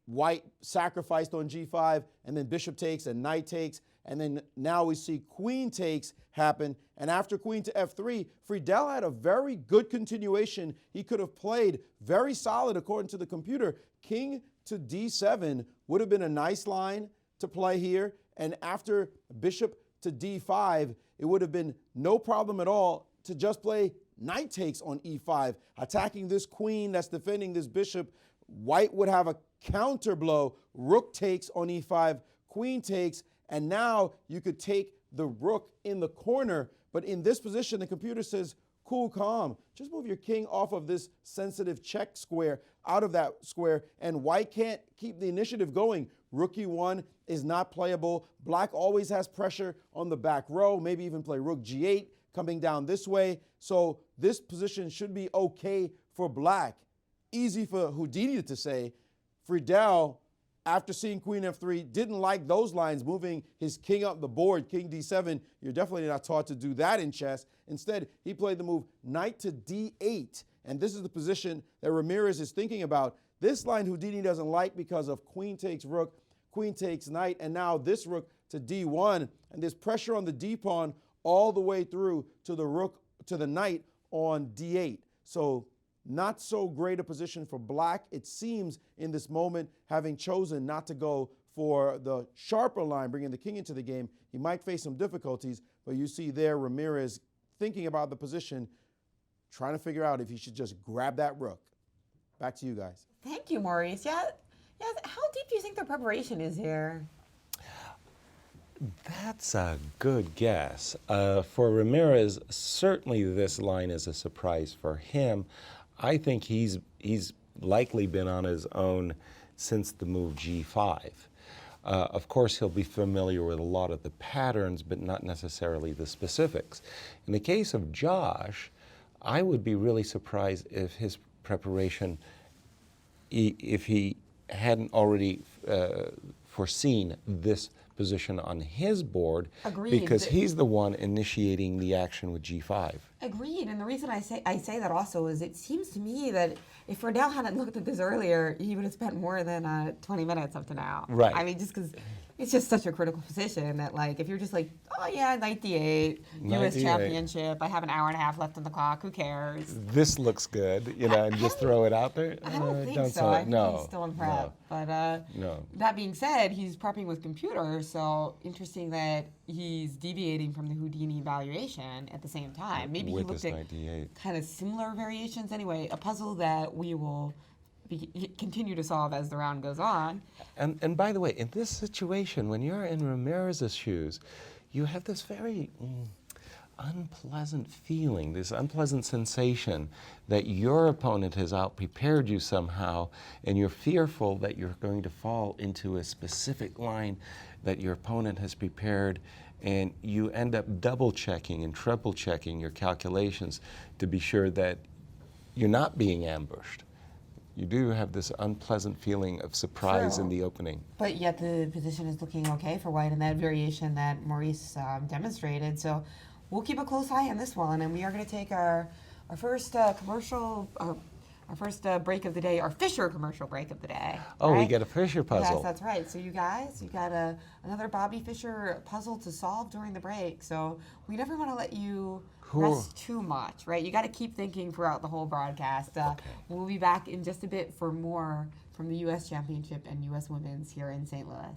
white sacrificed on g5, and then bishop takes and knight takes, and then now we see queen takes happen. And after queen to f3, Friedel had a very good continuation. He could have played very solid according to the computer. King to d7 would have been a nice line to play here. And after bishop to d5, it would have been no problem at all to just play knight takes on e5, attacking this queen that's defending this bishop. White would have a counter blow, rook takes on e5, queen takes, and now you could take the rook in the corner. But in this position, the computer says, cool, calm. Just move your king off of this sensitive check square, out of that square, and white can't keep the initiative going. Rook e1 is not playable. Black always has pressure on the back row, maybe even play rook g8 coming down this way. So this position should be okay for black. Easy for Houdini to say. Friedel, after seeing queen f3, didn't like those lines, moving his king up the board, king d7. You're definitely not taught to do that in chess. Instead, he played the move knight to d8. And this is the position that Ramirez is thinking about. This line Houdini doesn't like because of queen takes rook, queen takes knight, and now this rook to d1. And there's pressure on the d pawn all the way through to the rook, to the knight on d8. So not so great a position for black, it seems, in this moment, having chosen not to go for the sharper line, bringing the king into the game. He might face some difficulties, but you see there Ramirez thinking about the position, trying to figure out if he should just grab that rook. Back to you guys. Thank you, Maurice. Yeah. How deep do you think their preparation is here? That's a good guess. For Ramirez, certainly this line is a surprise for him. I think he's likely been on his own since the move g5. Of course, he'll be familiar with a lot of the patterns, but not necessarily the specifics. In the case of Josh, I would be really surprised if his preparation, if he hadn't already foreseen this position on his board. Agreed. Because he's the one initiating the action with g5. Agreed, and the reason I say that also is it seems to me that if Friedel hadn't looked at this earlier, he would have spent more than 20 minutes up to now. Right. I mean, just because it's just such a critical position that, like, if you're just like, oh yeah, knight d8, U.S. championship, I have an hour and a half left on the clock, who cares? This looks good, and just throw it out there? I don't think so. I think he's still in prep. No. But No. That being said, he's prepping with computer, so interesting that he's deviating from the Houdini evaluation at the same time. Maybe he With looked this at knight d8. kind of similar variations. Anyway, a puzzle that we will continue to solve as the round goes on. And by the way, in this situation, when you're in Ramirez's shoes, you have this very unpleasant feeling, this unpleasant sensation that your opponent has out-prepared you somehow, and you're fearful that you're going to fall into a specific line that your opponent has prepared, and you end up double-checking and triple-checking your calculations to be sure that you're not being ambushed. You do have this unpleasant feeling of surprise in the opening. But yet the position is looking okay for white in that variation that Maurice demonstrated. So we'll keep a close eye on this one, and we are going to take our first commercial break of the day, our Fisher commercial break of the day. Oh, we right? get a Fisher puzzle. Yes, that's right. So you guys, you got another Bobby Fischer puzzle to solve during the break. So we never want to let you rest too much, right? You got to keep thinking throughout the whole broadcast. We'll be back in just a bit for more from the U.S. Championship and U.S. Women's here in St. Louis.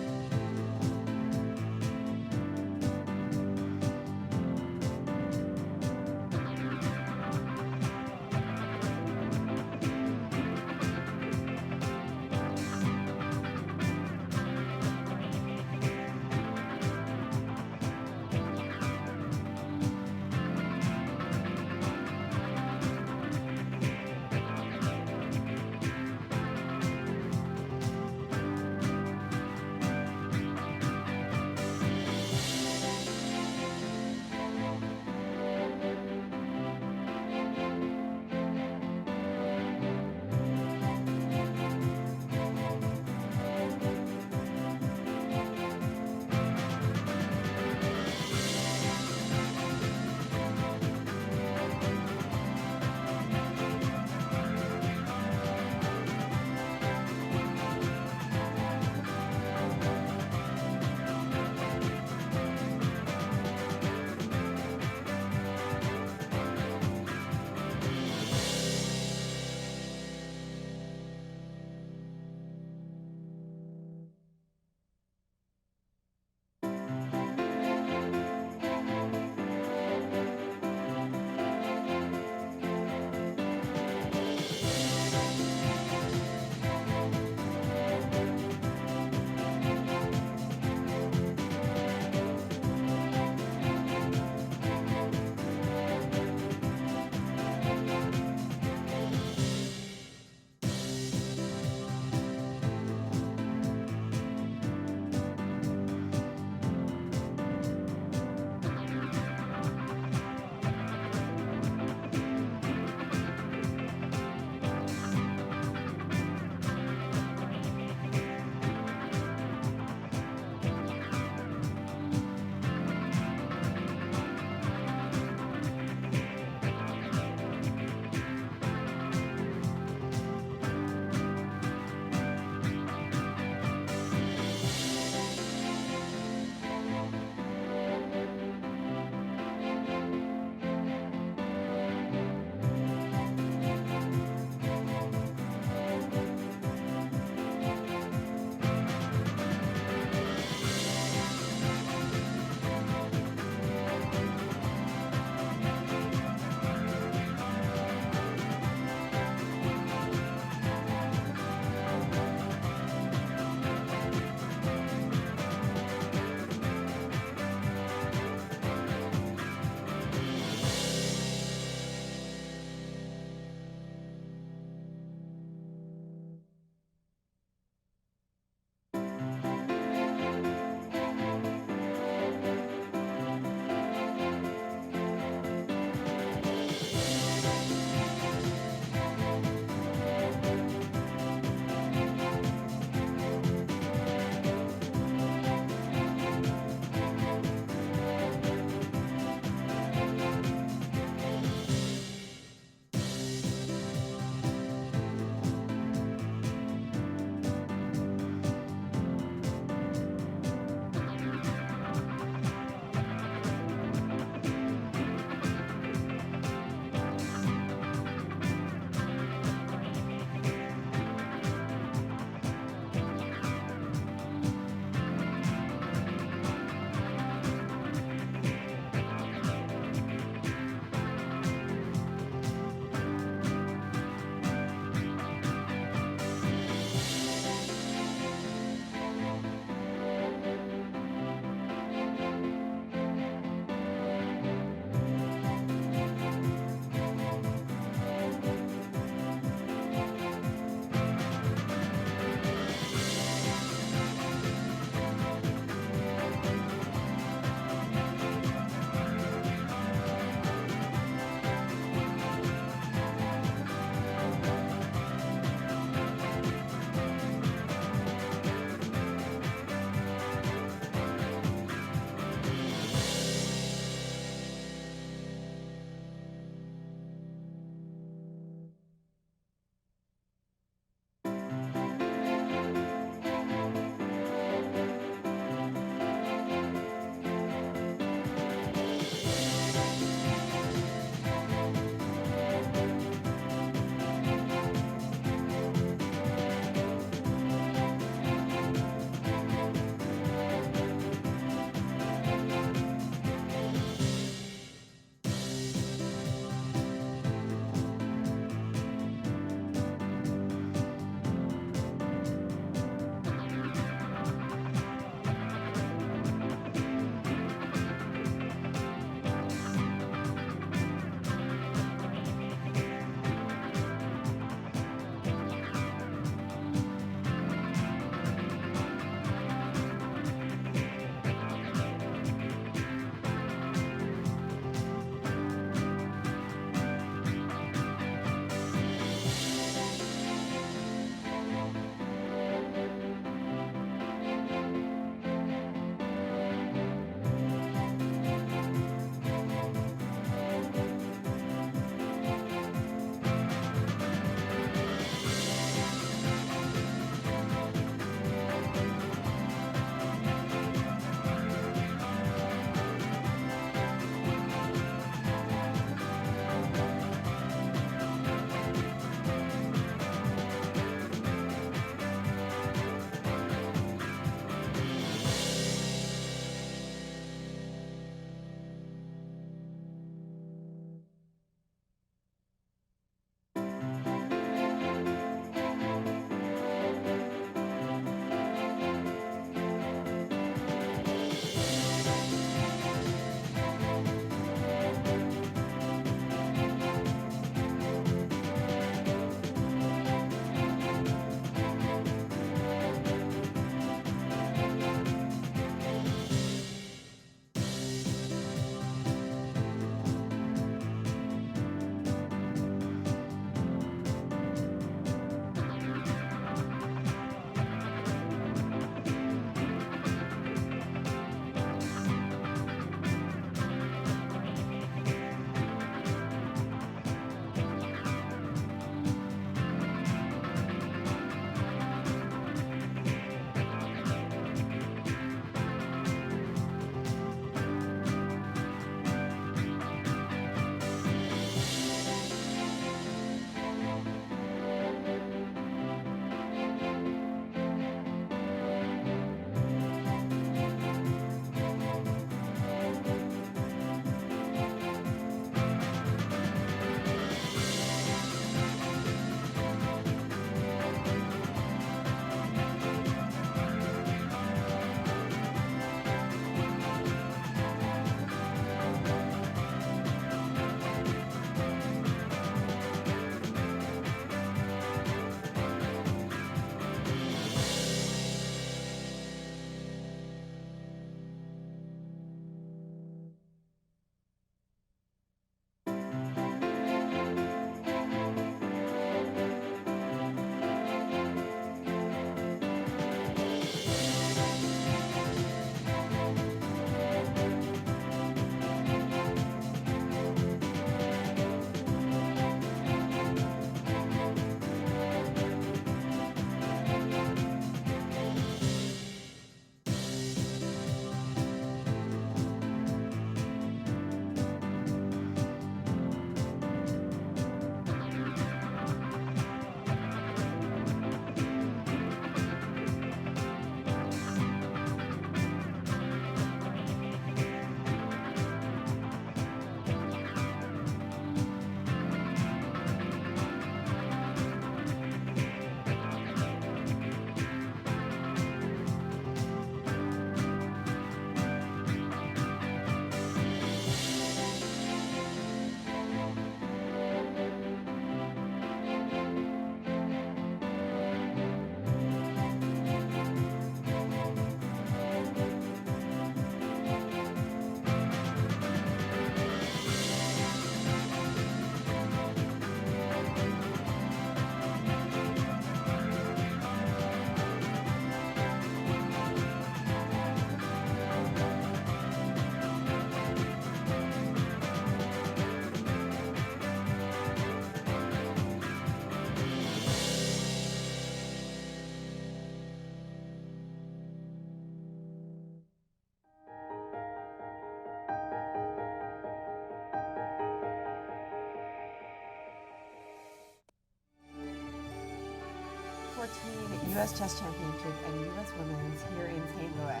2014 U.S. Chess Championship and U.S. Women's here in St. Louis.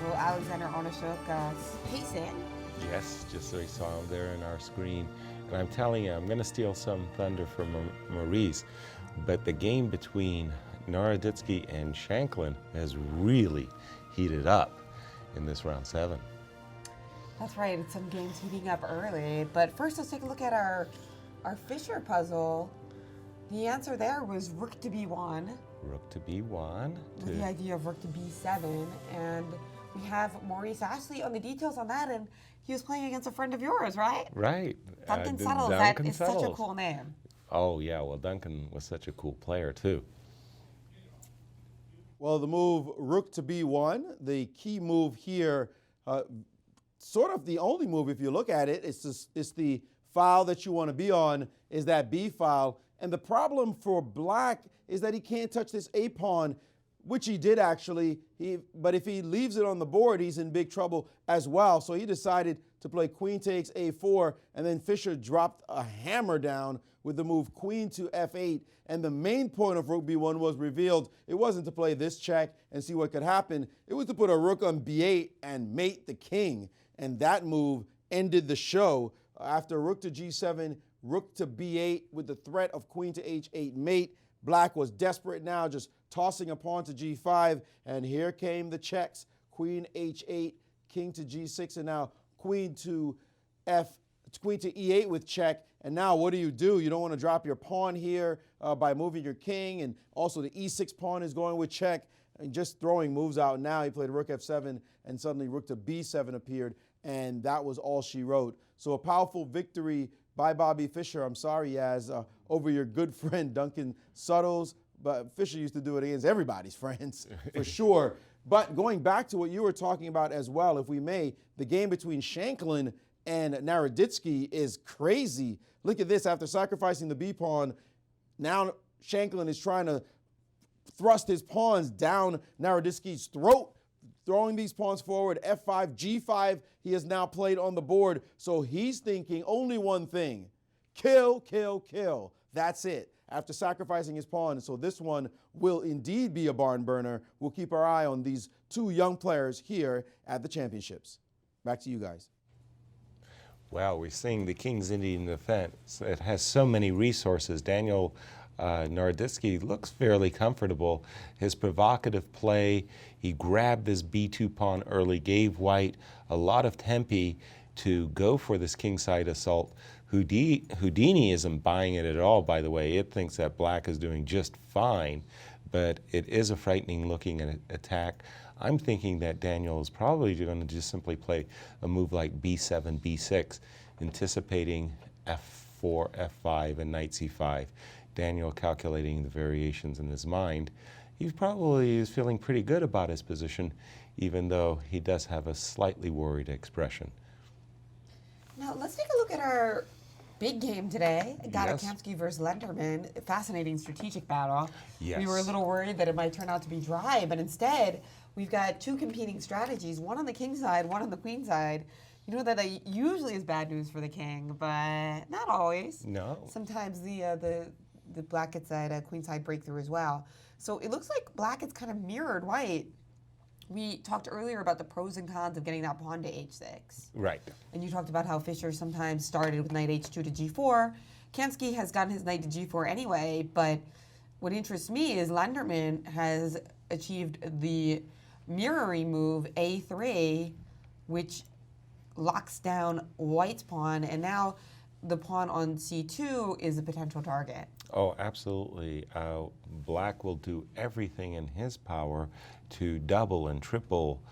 Will Alexander Onashok pace it? Yes, just so we saw him there in our screen. And I'm telling you, I'm going to steal some thunder from Maurice, but the game between Naroditsky and Shanklin has really heated up in this round 7. That's right, it's some games heating up early. But first, let's take a look at our Fischer puzzle. The answer there was rook to b1. Rook to b1. With the idea of rook to b7. And we have Maurice Ashley on the details on that, and he was playing against a friend of yours, right? Right. Duncan Suttles. That is such a cool name. Oh, yeah. Well, Duncan was such a cool player, too. Well, the move rook to b1, the key move here, sort of the only move if you look at it, it's the file that you want to be on is that b file. And the problem for black is that he can't touch this a pawn, which he did actually. But if he leaves it on the board, he's in big trouble as well. So he decided to play queen takes a4, and then Fischer dropped a hammer down with the move queen to f8. And the main point of rook b1 was revealed. It wasn't to play this check and see what could happen. It was to put a rook on b8 and mate the king. And that move ended the show. After rook to g7, rook to b8 with the threat of queen to h8 mate. Black was desperate now, just tossing a pawn to g5, and here came the checks. Queen h8, king to g6, and now queen to e8 with check. And now what do? You don't want to drop your pawn here by moving your king, and also the e6 pawn is going with check, and just throwing moves out. Now he played rook f7, and suddenly rook to b7 appeared, and that was all she wrote. So a powerful victory by Bobby Fischer, I'm sorry, Yaz, over your good friend Duncan Suttles. But Fischer used to do it against everybody's friends, for sure. But going back to what you were talking about as well, if we may, the game between Shanklin and Naroditsky is crazy. Look at this. After sacrificing the b-pawn, now Shanklin is trying to thrust his pawns down Naroditsky's throat, throwing these pawns forward. f5, g5, he has now played on the board. So he's thinking only one thing: kill, kill, kill. That's it. After sacrificing his pawn. So this one will indeed be a barn burner. We'll keep our eye on these two young players here at the championships. Back to you guys. Well, we're seeing the King's Indian defense. It has so many resources. Daniel Naroditsky looks fairly comfortable. His provocative play, he grabbed this b2 pawn early, gave white a lot of tempi to go for this kingside assault. Houdini isn't buying it at all, by the way. It thinks that black is doing just fine, but it is a frightening looking attack. I'm thinking that Daniel is probably going to just simply play a move like b7, b6, anticipating f4, f5, and knight c5. Daniel calculating the variations in his mind. He probably is feeling pretty good about his position, even though he does have a slightly worried expression. Now let's take a look at our big game today. Yes. Kamsky versus Lenderman. Fascinating strategic battle. Yes. We were a little worried that it might turn out to be dry, but instead we've got two competing strategies, one on the king side, one on the queen side. You know that usually is bad news for the king, but not always. No. Sometimes the black gets that queen side breakthrough as well. So it looks like black has kind of mirrored white. We talked earlier about the pros and cons of getting that pawn to h6. Right. And you talked about how Fischer sometimes started with knight h2 to g4. Kamsky has gotten his knight to g4 anyway, but what interests me is Lenderman has achieved the mirroring move a3, which locks down white's pawn, and now the pawn on c2 is a potential target. Oh, absolutely. Black will do everything in his power to double and triple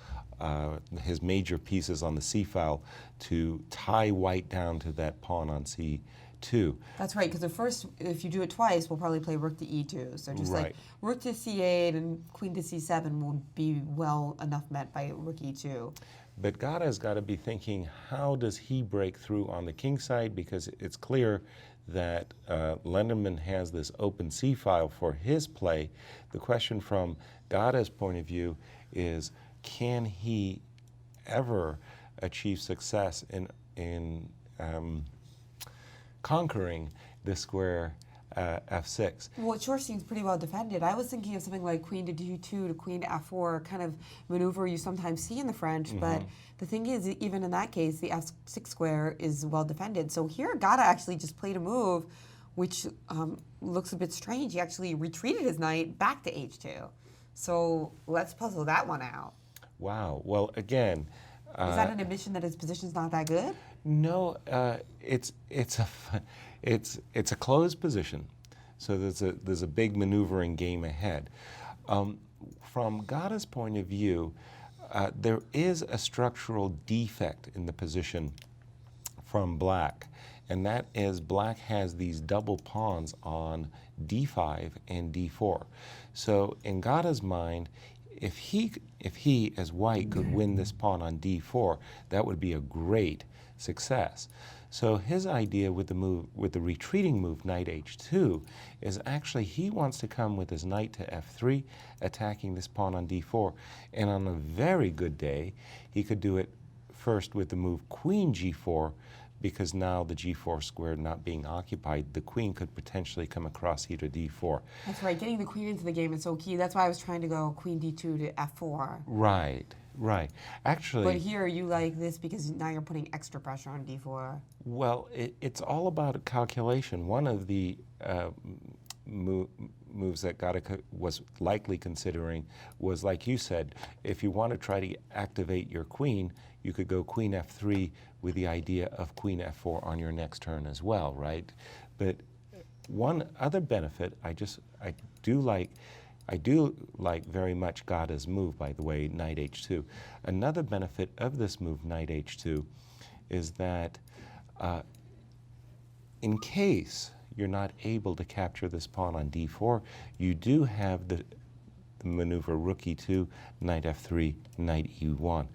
his major pieces on the c file to tie white down to that pawn on c2. That's right, because if you do it twice, we'll probably play rook to e2. So just Right. like rook to c8 and queen to c7 will be well enough met by rook e2. But Gada's got to be thinking, how does he break through on the king side? Because it's clear that Lenderman has this open c file for his play. The question from Gada's point of view is, can he ever achieve success in conquering the square f6. Well, it sure seems pretty well defended. I was thinking of something like queen to d2 to queen to f4, kind of maneuver you sometimes see in the French, but the thing is, even in that case, the f6 square is well defended. So here, Gata actually just played a move which looks a bit strange. He actually retreated his knight back to h2. So let's puzzle that one out. Wow. Well, again, is that an admission that his position's not that good? No, it's a closed position, so there's a big maneuvering game ahead. From Gata's point of view, there is a structural defect in the position from Black, and that is Black has these double pawns on d5 and d4. So in Gata's mind, if he as White could win this pawn on d4, that would be a great success. So his idea with the retreating move, knight h2, is actually he wants to come with his knight to f3, attacking this pawn on d4. And on a very good day, he could do it first with the move queen g4, because now the g4 square not being occupied, the queen could potentially come across here to d4. That's right. Getting the queen into the game is so key. That's why I was trying to go queen d2 to f4. Right, right. Actually, but here you like this because now you're putting extra pressure on d4. Well, it's all about calculation. One of the moves that Gata was likely considering was, like you said, if you want to try to activate your queen, you could go queen f3 with the idea of queen f4 on your next turn as well, right? But one other benefit, I do like very much Gata's move, by the way, knight h2. Another benefit of this move, knight h2, is that in case you're not able to capture this pawn on d4, you do have the maneuver rook e2, knight f3, knight e1.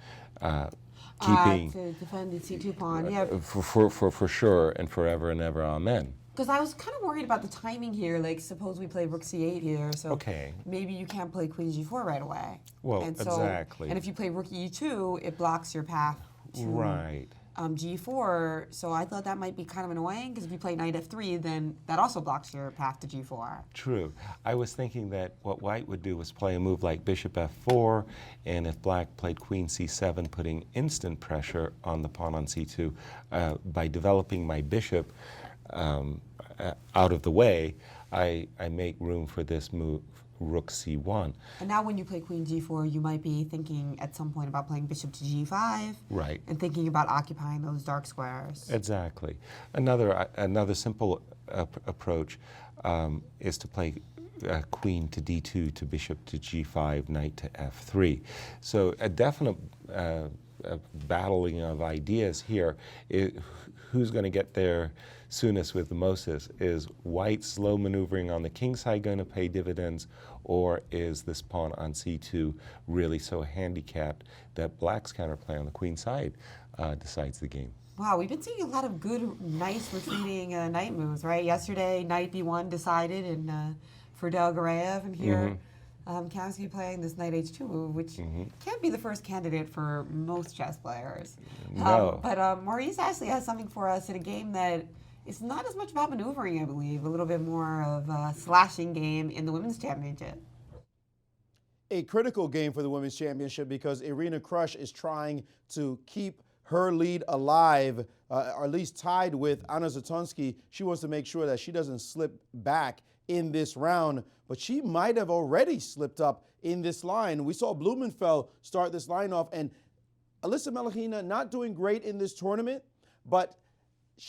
Keeping to defend the c2 pawn, yeah. For sure, and forever and ever, amen. Because I was kind of worried about the timing here. Like, suppose we play rook c8 here, so okay, maybe you can't play queen g4 right away. Well, and so, exactly. And if you play rook e2, it blocks your path to right. G4. So I thought that might be kind of annoying, because if you play knight f3, then that also blocks your path to g4. True. I was thinking that what White would do was play a move like bishop f4, and if Black played queen c7, putting instant pressure on the pawn on c2, by developing my bishop out of the way, I make room for this move, rook c1. And now when you play queen g4, you might be thinking at some point about playing bishop to g5. Right. And thinking about occupying those dark squares. Exactly. Another simple approach is to play queen to d2 to bishop to g5, knight to f3. So a definite battling of ideas here. Who's going to get there soonest with the mostest? Is White slow maneuvering on the king side going to pay dividends, or is this pawn on c2 really so handicapped that Black's counterplay on the queen side decides the game? Wow, we've been seeing a lot of good, nice retreating knight moves, right? Yesterday, knight b1 decided for Delgarev, and here Kamsky playing this knight h2 move, which can't be the first candidate for most chess players. No. But Maurice actually has something for us in a game that is not as much about maneuvering, I believe, a little bit more of a slashing game in the Women's Championship. A critical game for the Women's Championship, because Irina Krush is trying to keep her lead alive, or at least tied with Anna Zatonski. She wants to make sure that she doesn't slip back in this round, but she might have already slipped up in this line. We saw Blumenfeld start this line off, and Alyssa Melechina not doing great in this tournament, but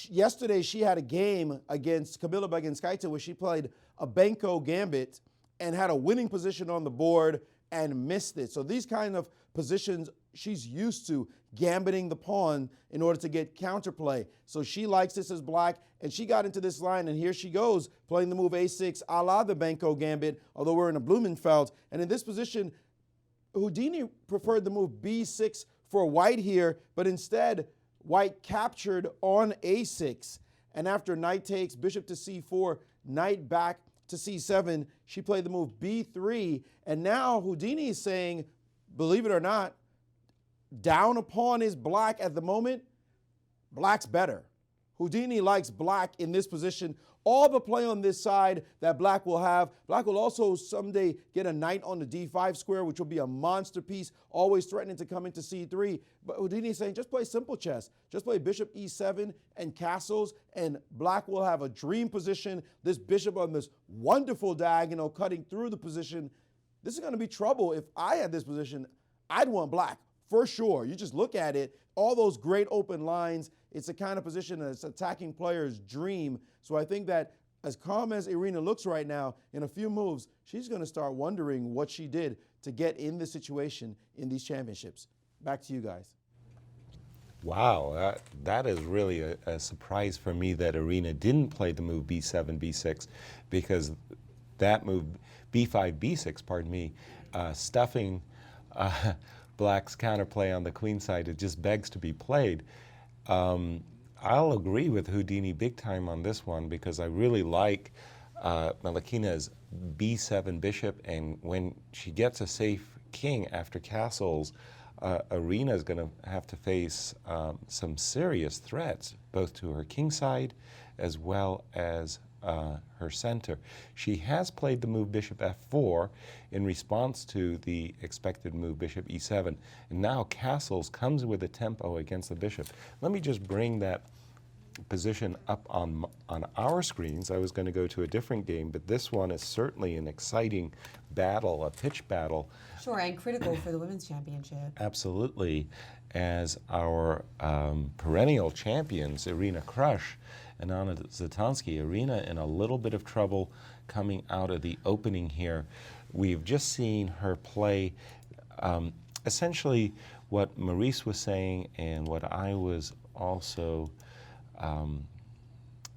yesterday she had a game against Kamila Baginskaite where she played a Benko gambit and had a winning position on the board and missed it. So these kind of positions she's used to, gambiting the pawn in order to get counterplay. So she likes this as Black, and she got into this line, and here she goes, playing the move a6 a la the Benko gambit, although we're in a Blumenfeld. And in this position, Houdini preferred the move b6 for White here, but instead White captured on a6. And after knight takes, bishop to c4, knight back to c7, she played the move b3. And now Houdini is saying, believe it or not, down a pawn is Black at the moment. Black's better. Houdini likes black in this position. All the play on this side that black will have. Black will also someday get a knight on the d5 square, which will be a monster piece, always threatening to come into c3. But Houdini is saying, just play simple chess. Just play bishop e7 and castles, and black will have a dream position. This bishop on this wonderful diagonal cutting through the position. This is going to be trouble. If I had this position, I'd want black for sure. You just look at it, all those great open lines. It's the kind of position that's attacking players' dream. So I think that as calm as Irina looks right now, in a few moves, she's going to start wondering what she did to get in this situation in these championships. Back to you guys. Wow, that is really a surprise for me that Irina didn't play the move b7, b6, because that move, b5, b6, pardon me, stuffing black's counterplay on the queen side, it just begs to be played. I'll agree with Houdini big time on this one because I really like Malakina's b7 bishop, and when she gets a safe king after castles, Irina is going to have to face some serious threats, both to her king side as well as her center. She has played the move bishop f4 in response to the expected move bishop e7, and now castles comes with a tempo against the bishop. Let me just bring that position up on our screens. I was going to go to a different game, but this one is certainly an exciting battle, a pitch battle. Sure, and critical for the women's championship. Absolutely, as our perennial champions, Irina Krush and Anna Zatansky. Irina in a little bit of trouble coming out of the opening here. We've just seen her play essentially what Maurice was saying and what I was also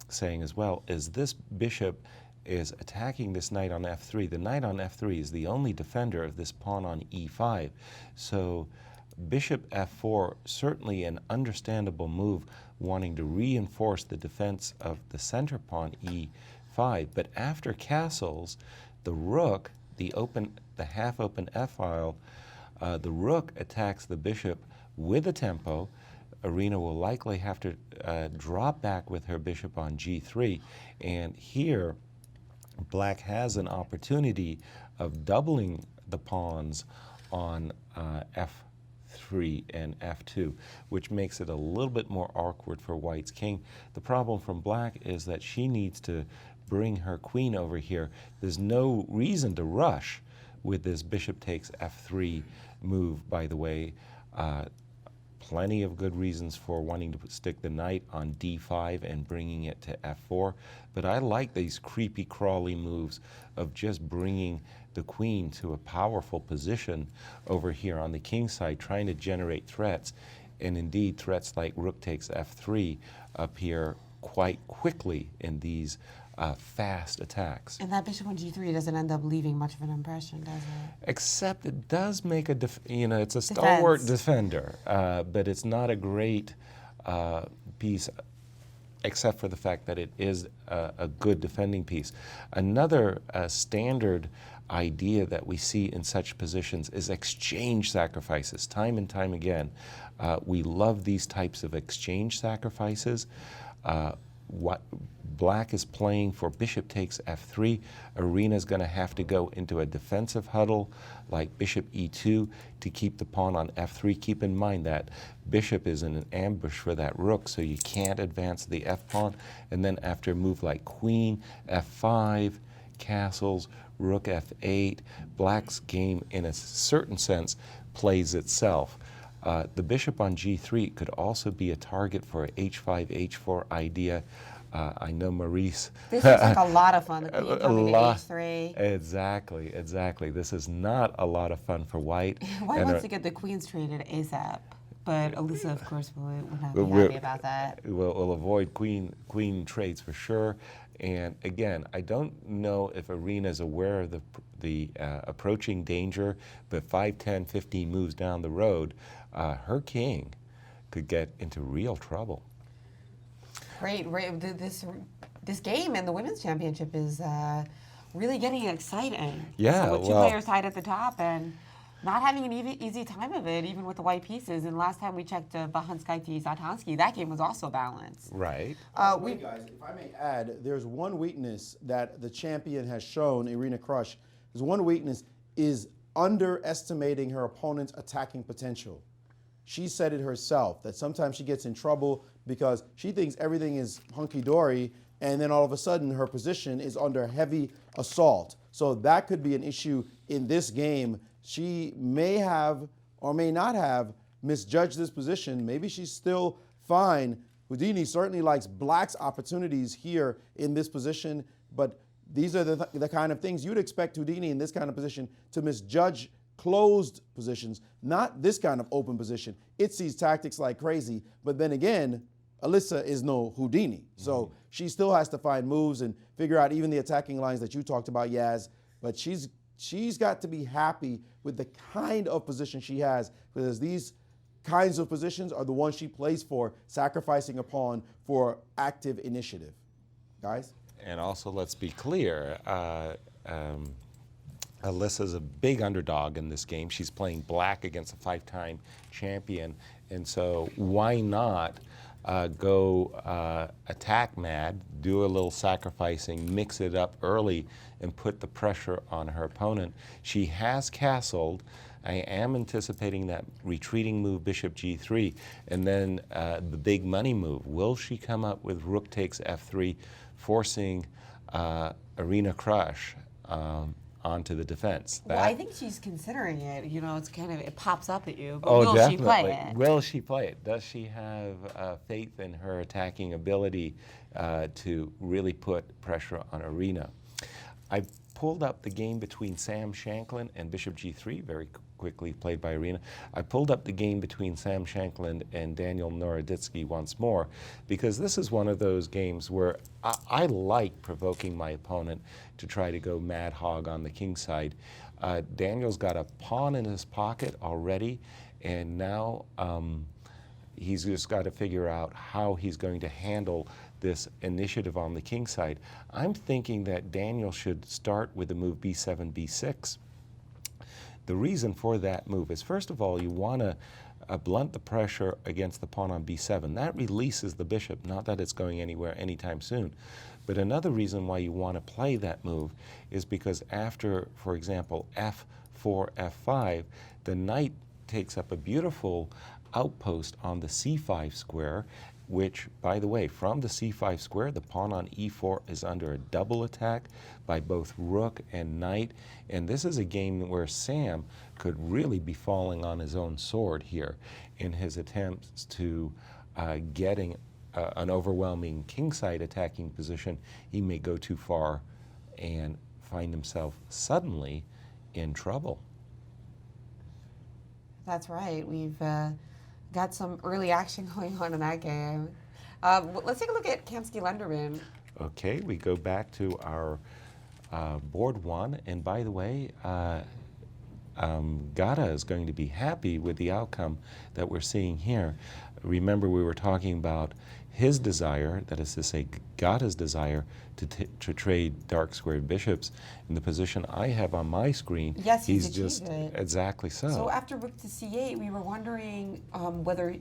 saying as well, is this bishop is attacking this knight on f3. The knight on f3 is the only defender of this pawn on e5. So bishop f4, certainly an understandable move, wanting to reinforce the defense of the center pawn e5. But after castles, the rook, the half-open f-file, the rook attacks the bishop with a tempo. Irina will likely have to drop back with her bishop on g3. And here, black has an opportunity of doubling the pawns on f3 and f2, which makes it a little bit more awkward for white's king. The problem from black is that she needs to bring her queen over here. There's no reason to rush with this bishop takes f3 move, by the way. Plenty of good reasons for wanting to stick the knight on d5 and bringing it to f4. But I like these creepy crawly moves of just bringing the queen to a powerful position over here on the king side, trying to generate threats. And indeed, threats like rook takes f3 appear quite quickly in these fast attacks. And that bishop on g3 doesn't end up leaving much of an impression, does it? Except it does make a, it's a stalwart defender, but it's not a great piece, except for the fact that it is a good defending piece. Another standard idea that we see in such positions is exchange sacrifices. Time and time again, we love these types of exchange sacrifices. What black is playing for bishop takes f3, Irina is going to have to go into a defensive huddle like bishop e2 to keep the pawn on f3. Keep in mind that bishop is in an ambush for that rook, so you can't advance the f-pawn. And then after a move like queen, f5, castles, rook f8, black's game in a certain sense plays itself. The bishop on g3 could also be a target for an h5, h4 idea. I know Maurice. This looks like a lot of fun, the queen coming to h3. Exactly. This is not a lot of fun for white. White wants to get the queens traded ASAP, but Elisa, of course, will not be happy about that. We'll avoid queen trades for sure. And again, I don't know if Irina is aware of the approaching danger, but 5, 10, 15 moves down the road, her king could get into real trouble. Great. This game and the women's championship is really getting exciting. Yeah, so with two players tied at the top, and Not having an easy time of it, even with the white pieces. And last time we checked Bahanskaiti Satansky, that game was also balanced. Right. Wait, guys, if I may add, there's one weakness that the champion has shown, Irina Krush. There's one weakness is underestimating her opponent's attacking potential. She said it herself, that sometimes she gets in trouble because she thinks everything is hunky-dory, and then all of a sudden her position is under heavy assault. So that could be an issue in this game. She may have or may not have misjudged this position. Maybe she's still fine. Houdini certainly likes black's opportunities here in this position, but these are the kind of things you'd expect Houdini in this kind of position to misjudge closed positions, not this kind of open position. It sees tactics like crazy, but then again, Alyssa is no Houdini. So she still has to find moves and figure out even the attacking lines that you talked about, Yaz. But she's got to be happy with the kind of position she has, because these kinds of positions are the ones she plays for, sacrificing a pawn for active initiative. Guys? And also, let's be clear, Alyssa's a big underdog in this game. She's playing black against a 5-time champion, and so why not go attack mad, do a little sacrificing, mix it up early, and put the pressure on her opponent. She has castled. I am anticipating that retreating move, bishop g3, and then the big money move. Will she come up with rook takes f3, forcing Irina Krush onto the defense? Well, I think she's considering it. You know, it's kind of, it pops up at you. But Oh, will definitely. she play it? Will she play it? Does she have faith in her attacking ability to really put pressure on Irina? I pulled up the game between Sam Shanklin and bishop g3, very quickly played by Irina. I pulled up the game between Sam Shanklin and Daniel Noroditsky once more, because this is one of those games where I like provoking my opponent to try to go mad hog on the king side. Daniel's got a pawn in his pocket already, and now he's just got to figure out how he's going to handle this initiative on the king side. I'm thinking that Daniel should start with the move b7, b6. The reason for that move is, first of all, you want to blunt the pressure against the pawn on b7. That releases the bishop, not that it's going anywhere anytime soon. But another reason why you want to play that move is because after, for example, f4, f5, the knight takes up a beautiful outpost on the c5 square, which, by the way, from the c5 square, the pawn on e4 is under a double attack by both rook and knight. And this is a game where Sam could really be falling on his own sword here in his attempts to getting an overwhelming kingside attacking position. He may go too far and find himself suddenly in trouble. That's right. We've got some early action going on in that game. Let's take a look at Kamsky Lenderman. Okay, we go back to our board one, and by the way, Gata is going to be happy with the outcome that we're seeing here. Remember, we were talking about his desire, that is to say, Gata's desire to trade dark squared bishops. In the position I have on my screen, Yes, he's achieved just it. exactly so. So after rook to c8, we were wondering whether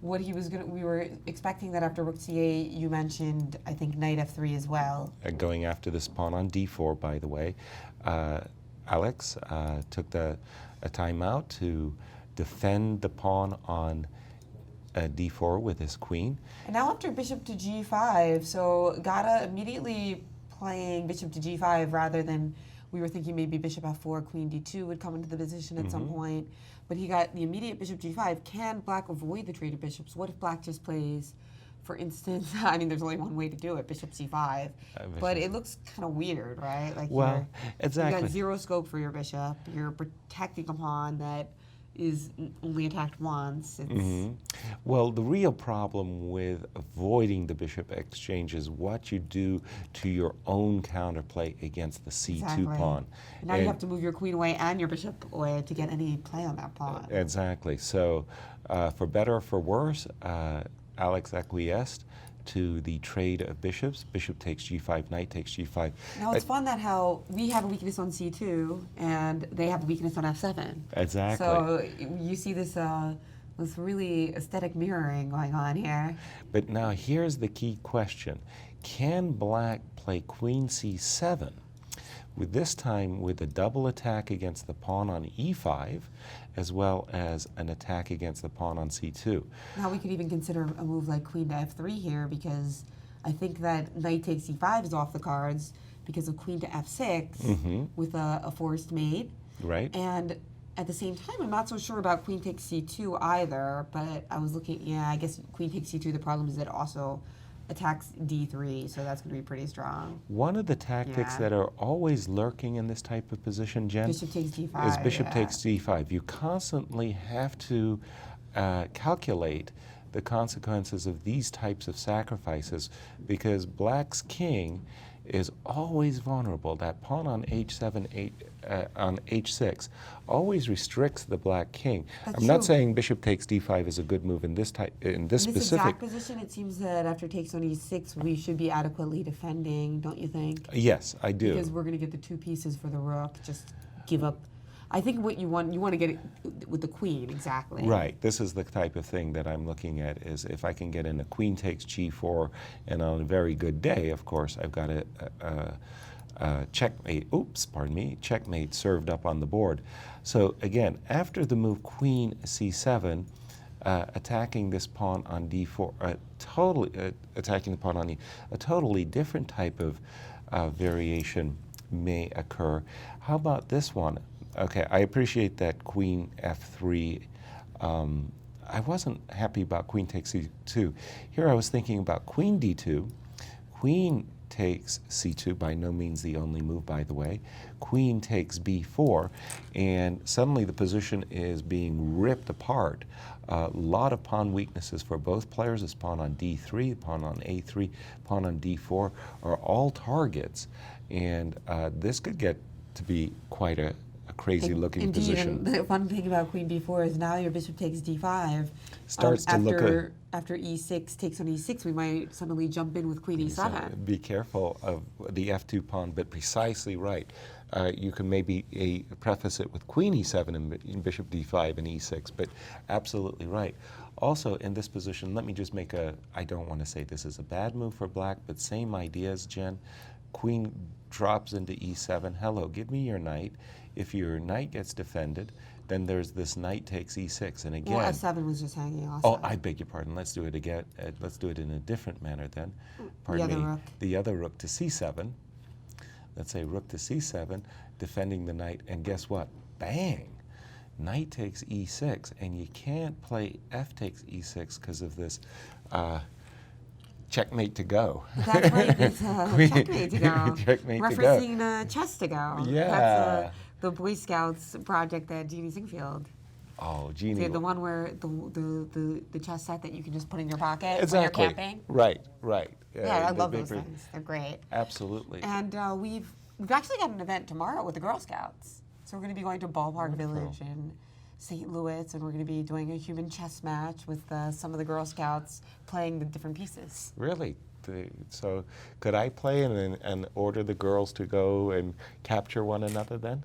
what he was going to, we were expecting that after rook c8, you mentioned, I think, knight f3 as well. Going after this pawn on d4, by the way. Alex took a timeout to defend the pawn on d4 with his queen. And now after bishop to g5, so Gata immediately playing bishop to g5 rather than, we were thinking maybe bishop f4, queen d2 would come into the position at some point. But he got the immediate bishop g5. Can black avoid the trade of bishops? What if black just plays, for instance, I mean, there's only one way to do it, bishop c5. But it looks kind of weird, right? Like, well, exactly. You got zero scope for your bishop. You're protecting a pawn that is only attacked once. Well, the real problem with avoiding the bishop exchange is what you do to your own counterplay against the c2 pawn. And now you have to move your queen away and your bishop away to get any play on that pawn. Exactly. So, for better or for worse, Alex acquiesced to the trade of bishops. Bishop takes g5, knight takes g5. Now it's fun that how we have a weakness on c2 and they have a weakness on f7. Exactly. So you see this this really aesthetic mirroring going on here. But now here's the key question. Can black play queen c7? With this time with a double attack against the pawn on e5, as well as an attack against the pawn on c2. Now we could even consider a move like queen to f3 here, because I think that knight takes e5 is off the cards because of queen to f6 with a forced mate. Right. And at the same time, I'm not so sure about queen takes c2 either, but I was looking, yeah, I guess queen takes c2, the problem is it also attacks d3, so that's going to be pretty strong. One of the tactics that are always lurking in this type of position, Jen, Bishop takes d5. is bishop takes d5. You constantly have to calculate the consequences of these types of sacrifices, because black's king is always vulnerable. That pawn on h7, on h6 always restricts the black king. I'm not saying bishop takes d5 is a good move in this In this exact position, it seems that after takes on e6, we should be adequately defending, don't you think? Yes, I do. Because we're going to get the two pieces for the rook. Just give up. I think what you want to get it with the queen, exactly. Right. This is the type of thing that I'm looking at, is if I can get in a queen takes g4, and on a very good day, of course, I've got a checkmate, checkmate served up on the board. So again, after the move queen c7, attacking this pawn on d4, attacking the pawn on e, a totally different type of variation may occur. How about this one? Okay, I appreciate that queen f3. I wasn't happy about queen takes c2. Here I was thinking about queen d2. Queen takes c2, by no means the only move, by the way. Queen takes b4, and suddenly the position is being ripped apart. A lot of pawn weaknesses for both players. This pawn on d3, pawn on a3, pawn on d4 are all targets, and this could get to be quite a crazy-looking position. And the fun thing about queen b4 is now your bishop takes d5. Starts to look after e6 takes on e6, we might suddenly jump in with queen e7. Be careful of the f2 pawn, but precisely right. You can maybe preface it with queen e7 and bishop d5 and e6, but absolutely right. Also, in this position, let me just make I don't want to say this is a bad move for black, but same ideas, Jen. Queen drops into e7. Hello, give me your knight. If your knight gets defended, then there's this knight takes e6, and again. Well, f7 was just hanging also. Oh, I beg your pardon. Let's do it again. Let's do it in a different manner then. Pardon me. Rook. The other rook to c7. Let's say rook to c7, defending the knight, and guess what? Bang! Knight takes e6, and you can't play f takes e6 because of this. Checkmate to go. That's right, it's checkmate to go. Checkmate referencing to go. Chess to go. Yeah. That's the Boy Scouts project at Jeannie Singfield. Oh, Jeannie. The one where the chess set that you can just put in your pocket exactly. when you're camping. Right. Yeah, I love those things. They're great. Absolutely. And we've actually got an event tomorrow with the Girl Scouts. So we're going to be going to Ballpark Village in St. Louis, and we're going to be doing a human chess match with some of the Girl Scouts playing the different pieces. Really? So could I play and order the girls to go and capture one another then?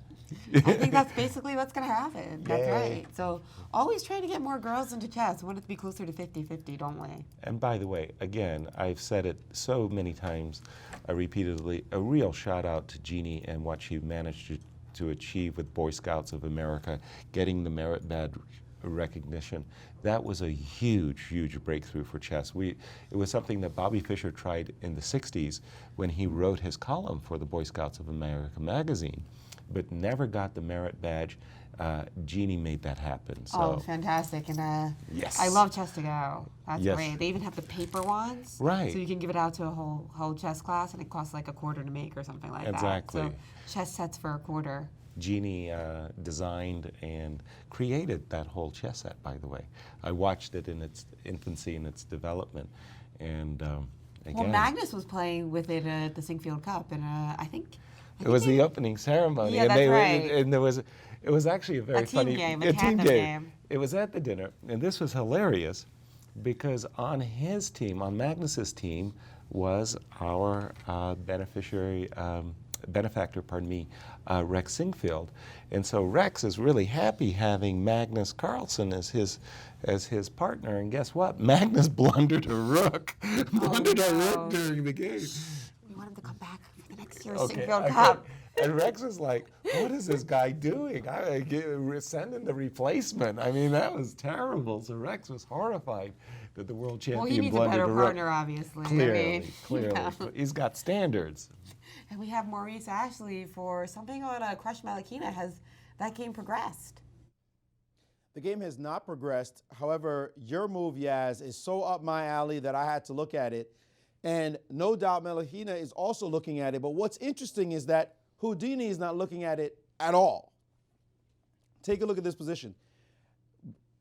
I think that's basically what's going to happen. That's Yay. right. So always trying to get more girls into chess. We want it to be closer to 50-50, don't we? And by the way, again, I've said it so many times, repeatedly, a real shout out to Jeannie and what she managed to achieve with Boy Scouts of America, getting the merit badge recognition. That was a huge, huge breakthrough for chess. It was something that Bobby Fischer tried in the 60s when he wrote his column for the Boy Scouts of America magazine, but never got the merit badge. Jeannie made that happen. So. Oh, fantastic. And yes. I love Chess to Go. That's yes. great. They even have the paper ones. Right. So you can give it out to a whole chess class, and it costs like $0.25 to make or something like exactly. that. So chess sets for $0.25. Jeannie designed and created that whole chess set, by the way. I watched it in its infancy and its development. And again. Well, Magnus was playing with it at the Singfield Cup, and I think it was the opening ceremony. Yeah, and that's right. And it was actually a very funny team game, a team tandem game. It was at the dinner, and this was hilarious. Because on his team, on Magnus's team, was our benefactor, Rex Singfield. And so Rex is really happy having Magnus Carlsen as his partner. And guess what? Magnus blundered a rook. Blundered a rook during the game. We want him to come back for the next year's Okay, Singfield Cup. and Rex was like, what is this guy doing? Send him the replacement. I mean, that was terrible. So Rex was horrified that the world champion Well, he needs a blundered better rook. partner, obviously. Clearly. Yeah. He's got standards. And we have Maurice Ashley for something on Crush Malakina. Has that game progressed? The game has not progressed. However, your move, Yaz, is so up my alley that I had to look at it. And no doubt Malakina is also looking at it. But what's interesting is that Houdini is not looking at it at all. Take a look at this position.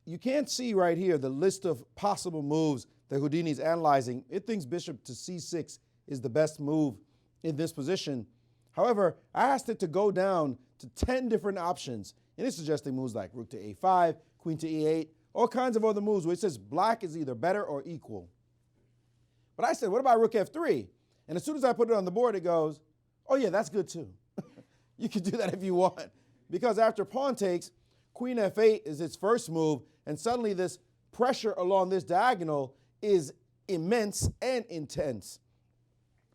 You can't see right here the list of possible moves that Houdini is analyzing. It thinks bishop to c6 is the best move in this position. However, I asked it to go down to 10 different options, and it's suggesting moves like rook to a5, queen to e8, all kinds of other moves where it says black is either better or equal. But I said, what about rook f3? And as soon as I put it on the board, it goes, oh yeah, that's good too. You can do that if you want. Because after pawn takes, queen f8 is its first move, and suddenly this pressure along this diagonal is immense and intense.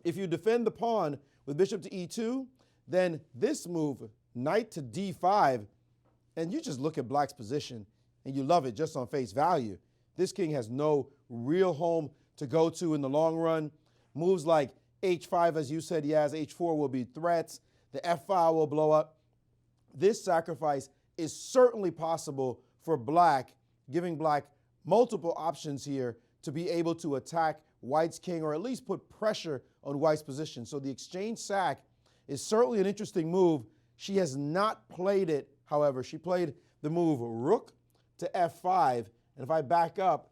If you defend the pawn with bishop to e2, then this move, knight to d5, and you just look at black's position and you love it just on face value. This king has no real home to go to in the long run. Moves like h5, as you said, Yaz, h4 will be threats. The f file will blow up. This sacrifice is certainly possible for black, giving black multiple options here to be able to attack white's king or at least put pressure on white's position. So the exchange sack is certainly an interesting move. She has not played it, however. She played the move rook to f5. And if I back up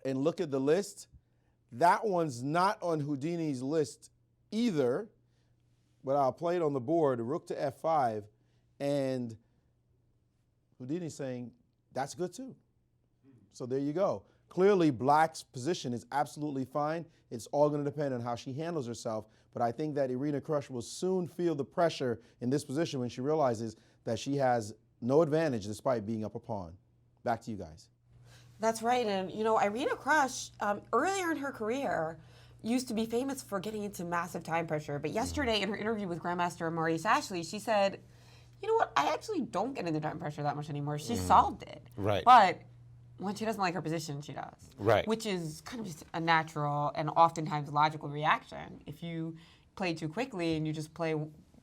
and look at the list, that one's not on Houdini's list either, but I'll play it on the board, rook to f5, and Houdini's saying that's good too. So there you go. Clearly, black's position is absolutely fine. It's all going to depend on how she handles herself, but I think that Irina Krush will soon feel the pressure in this position when she realizes that she has no advantage despite being up a pawn. Back to you guys. That's right. And, you know, Irina Krush, earlier in her career, used to be famous for getting into massive time pressure. But yesterday, in her interview with Grandmaster Maurice Ashley, she said, you know what, I actually don't get into time pressure that much anymore. She solved it. Right. But when she doesn't like her position, she does. Right. Which is kind of just a natural and oftentimes logical reaction. If you play too quickly and you just play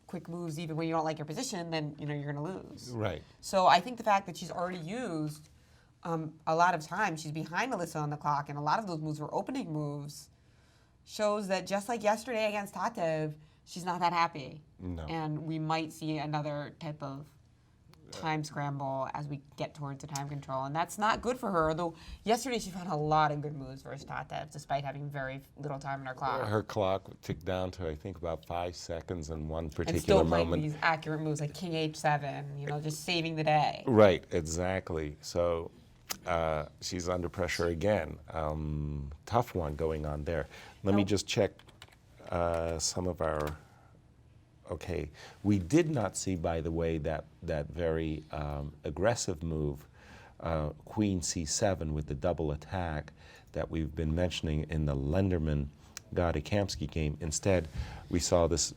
quick moves even when you don't like your position, then, you know, you're going to lose. Right. So I think the fact that she's already used a lot of time, she's behind Alyssa on the clock, and a lot of those moves were opening moves, shows that just like yesterday against Tatev, she's not that happy. No. And we might see another type of time scramble as we get towards the time control, and that's not good for her, although yesterday she found a lot of good moves versus Tatev, despite having very little time in her clock. Her clock ticked down to, I think, about 5 seconds in one And particular still playing moment. these accurate moves like King H7, you know, just saving the day. Right, exactly. So she's under pressure again. Tough one going on there. Let me just check some of our. Okay, we did not see, by the way, that very aggressive move, Queen C7 with the double attack that we've been mentioning in the Lenderman Kamsky game. Instead, we saw this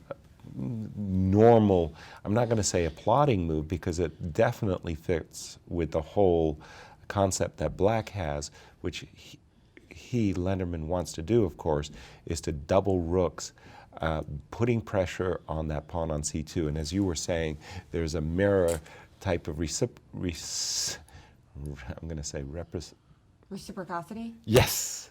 normal, I'm not going to say applauding move because it definitely fits with the whole concept that black has, which he Lenderman, wants to do, of course, is to double rooks, putting pressure on that pawn on c2. And as you were saying, there's a mirror type of Reciprocity? Yes.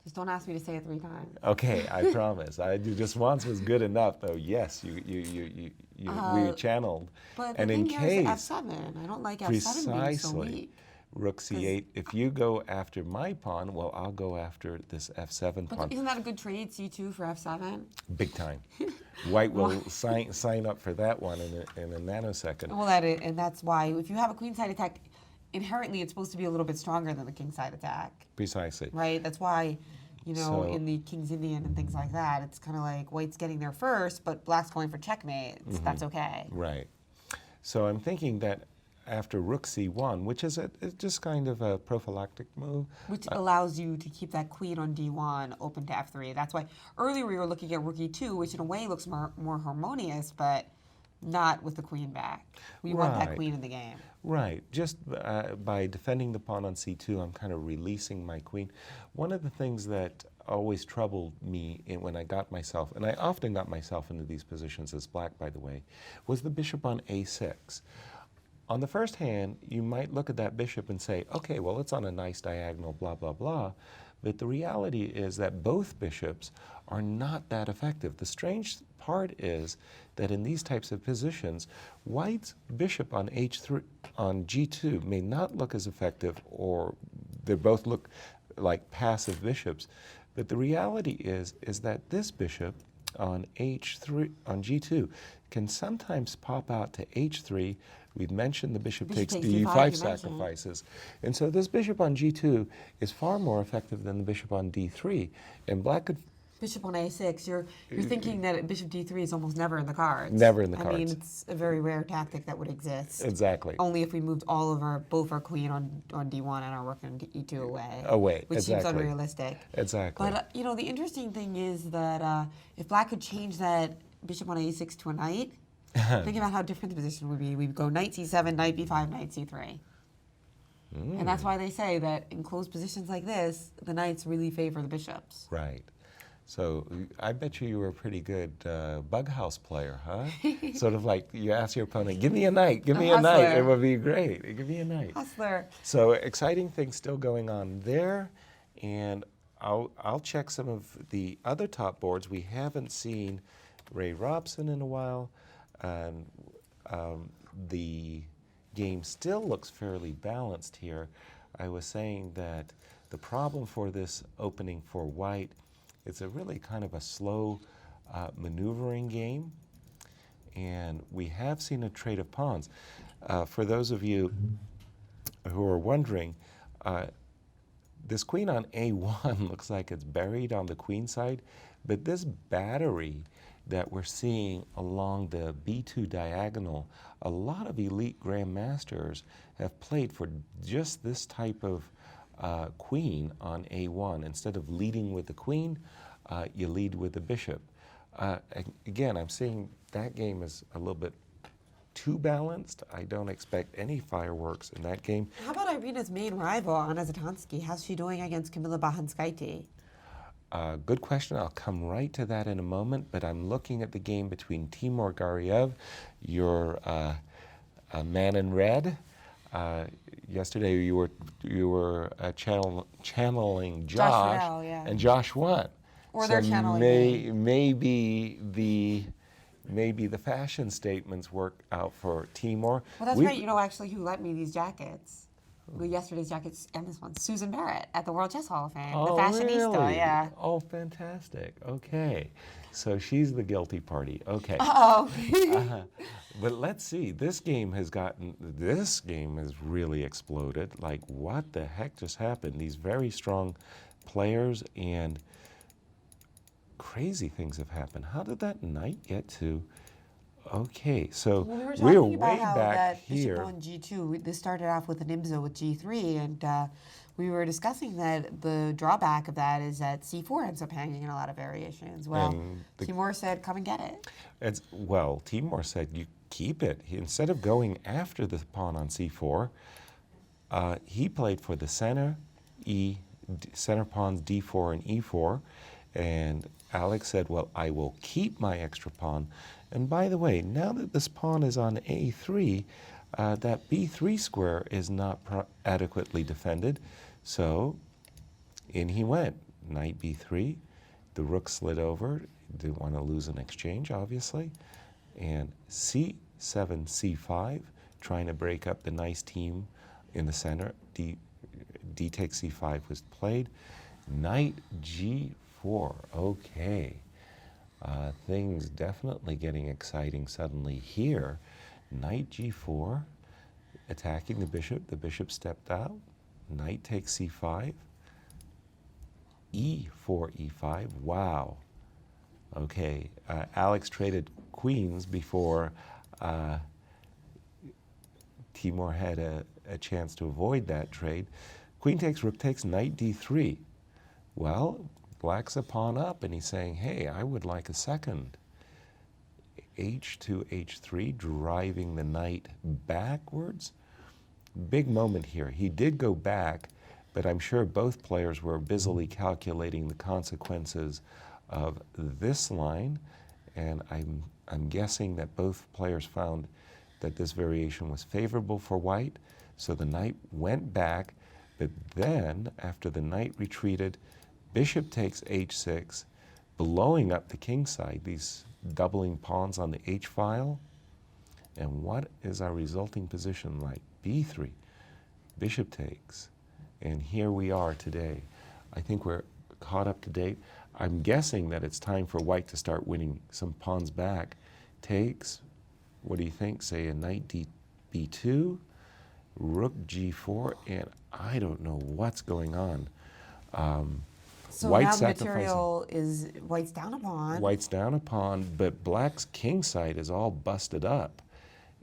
Just don't ask me to say it 3 times. Okay, I promise. I just once was good enough, though. Yes, we channeled. But and the in thing case, here is F7. I don't like F7 being so precisely, weak. rook c8. If you go after my pawn, well, I'll go after this f7 pawn. But isn't that a good trade, C2 for F7? Big time. White will sign up for that one in a nanosecond. Well, and that's why if you have a queenside attack inherently it's supposed to be a little bit stronger than the kingside attack. Precisely. Right? That's why, you know, So- in the King's Indian and things like that, it's kind of like white's getting there first, but black's going for checkmate. That's okay. Right. So I'm thinking that after rook c1, which is it's just kind of a prophylactic move. Which allows you to keep that queen on d1 open to f3. That's why earlier we were looking at rook e2, which in a way looks more harmonious, but not with the queen back. We want that Right. queen in the game. Right. Just by defending the pawn on c2, I'm kind of releasing my queen. One of the things that always troubled me when I got myself, and I often got myself into these positions as black, by the way, was the bishop on a6. On the first hand, you might look at that bishop and say, okay, well, it's on a nice diagonal, blah, blah, blah. But the reality is that both bishops are not that effective. The strange part is that in these types of positions, white's bishop on h3, on g2 may not look as effective, or they both look like passive bishops. But the reality is that this bishop on h3, on g2, can sometimes pop out to h3. We've mentioned the bishop takes d5 sacrifices. And so this bishop on g2 is far more effective than the bishop on d3. And black could... Bishop on a6, you're thinking that bishop d3 is almost never in the cards. Never in the I cards. mean, it's a very rare tactic that would exist. Exactly. Only if we moved both our queen on d1 and our rook on e2 away. Which exactly. seems unrealistic. Exactly. But, you know, the interesting thing is that if black could change that bishop on a6 to a knight, think about how different the position would be. We'd go knight c7, knight b5, knight c3. And that's why they say that in closed positions like this, the knights really favor the bishops. Right. So I bet you were a pretty good bug house player, huh? Sort of like you ask your opponent, give me a knight, give me a knight. It would be great. Give me a knight. Hustler. So exciting things still going on there. And I'll check some of the other top boards. We haven't seen Ray Robson in a while. And the game still looks fairly balanced here. I was saying that the problem for this opening for white, it's a really kind of a slow maneuvering game, and we have seen a trade of pawns. For those of you who are wondering, this queen on a1 looks like it's buried on the queen side, but this battery that we're seeing along the b2 diagonal, a lot of elite grandmasters have played for just this type of queen on a1. Instead of leading with the queen, you lead with the bishop. Again, I'm seeing that game is a little bit too balanced. I don't expect any fireworks in that game. How about Irina's main rival, Anna Zatonski? How's she doing against Kamila Bahanskaite? Good question. I'll come right to that in a moment, but I'm looking at the game between Timur Gariev, your man in red. Yesterday you were channeling Josh, Riddell, yeah. and Josh won. Or so they're channeling me. Maybe the fashion statements work out for Timur. Well, that's right. You know, actually, who lent me these jackets? Well, yesterday's jackets and this one. Susan Barrett at the World Chess Hall of Fame. Oh, the fashionista, really? yeah. Oh, fantastic. Okay. So she's the guilty party. Okay. Oh. But let's see. This game has really exploded. Like, what the heck just happened? These very strong players, and crazy things have happened. How did that knight get to? Okay, so Well, we were we're talking about way how back that here. bishop on g2, this started off with an IMSA with g3, and we were discussing that the drawback of that is that c4 ends up hanging in a lot of variations. Well, Timur said, come and get it. Well, Timur said, you keep it. Instead of going after the pawn on c4, he played for the center pawns d4 and e4, and Alex said, well, I will keep my extra pawn. And by the way, now that this pawn is on a3, that b3 square is not adequately defended. So in he went, knight b3. The rook slid over. Didn't want to lose an exchange, obviously. And c7, c5, trying to break up the nice team in the center. d takes c5 was played. Knight g4. Okay. Things definitely getting exciting suddenly here. Knight g4. attacking the bishop. The bishop stepped out. Knight takes c5. e4, e5. Wow. Okay, Alex traded queens before Timur had a chance to avoid that trade. Queen takes, rook takes, knight d3. Well, black's a pawn up, and he's saying, hey, I would like a second. h2, h3, driving the knight backwards. Big moment here. He did go back, but I'm sure both players were busily calculating the consequences of this line, and I'm guessing that both players found that this variation was favorable for white, so the knight went back, but then, after the knight retreated, bishop takes h6, blowing up the king side, these doubling pawns on the h-file. And what is our resulting position like? b3, bishop takes, and here we are today. I think we're caught up to date. I'm guessing that it's time for white to start winning some pawns back. Takes, what do you think? Say a knight b2, rook g4, and I don't know what's going on. So White now the sacrificing. material is white's down a pawn. White's down a pawn, but black's king side is all busted up.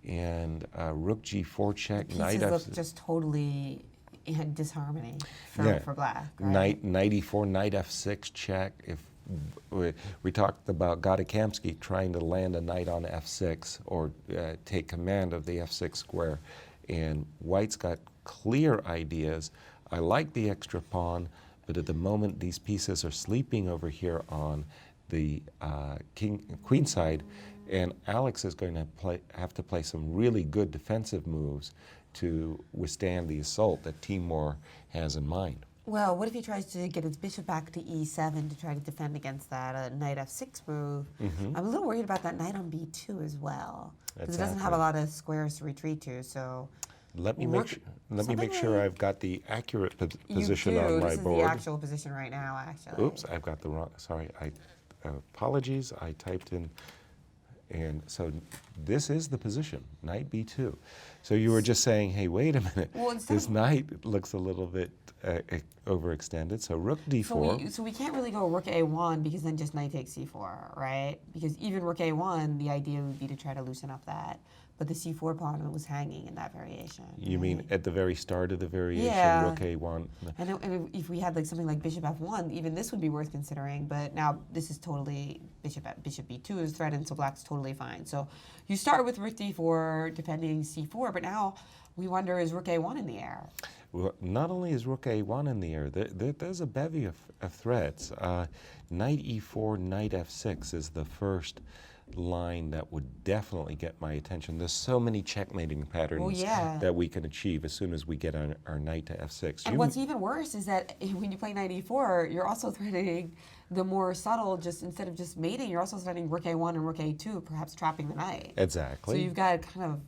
And rook g4 check, knight Pieces f6. look just totally in disharmony for black. Right? Knight e4, knight f6 check. If we talked about Kamsky trying to land a knight on f6 or take command of the f6 square, and white's got clear ideas. I like the extra pawn, but at the moment these pieces are sleeping over here on the queen side, and Alex is going to have to play some really good defensive moves to withstand the assault that Timur has in mind. Well, what if he tries to get his bishop back to e7 to try to defend against that knight f6 move? I'm a little worried about that knight on b2 as well, because it doesn't have a lot of squares to retreat to. So let me make sure I've got the accurate position on my this board. This is the actual position right now, actually. Oops, I've got the wrong. Sorry, apologies. I typed in. And so this is the position, knight b2. So you were just saying, hey, wait a minute, this knight looks a little bit overextended, so rook d4. So we can't really go rook a1 because then just knight takes c4, right? Because even rook a1, the idea would be to try to loosen up that. But the c4 pawn was hanging in that variation. You mean at the very start of the variation, yeah. rook a1? And if we had like something like bishop f1, even this would be worth considering. But now this is totally bishop b2 is threatened, so black's totally fine. So you start with rook d4, defending c4, but now we wonder, is rook a1 in the air? Well, not only is rook a1 in the air, there's a bevy of threats. Knight e4, knight f6 is the first line that would definitely get my attention. There's so many checkmating patterns that we can achieve as soon as we get our knight to f6. And what's even worse is that when you play knight e4, you're also threatening the more subtle, just instead of just mating, you're also threatening rook a1 and rook a2, perhaps trapping the knight. Exactly. So you've got kind of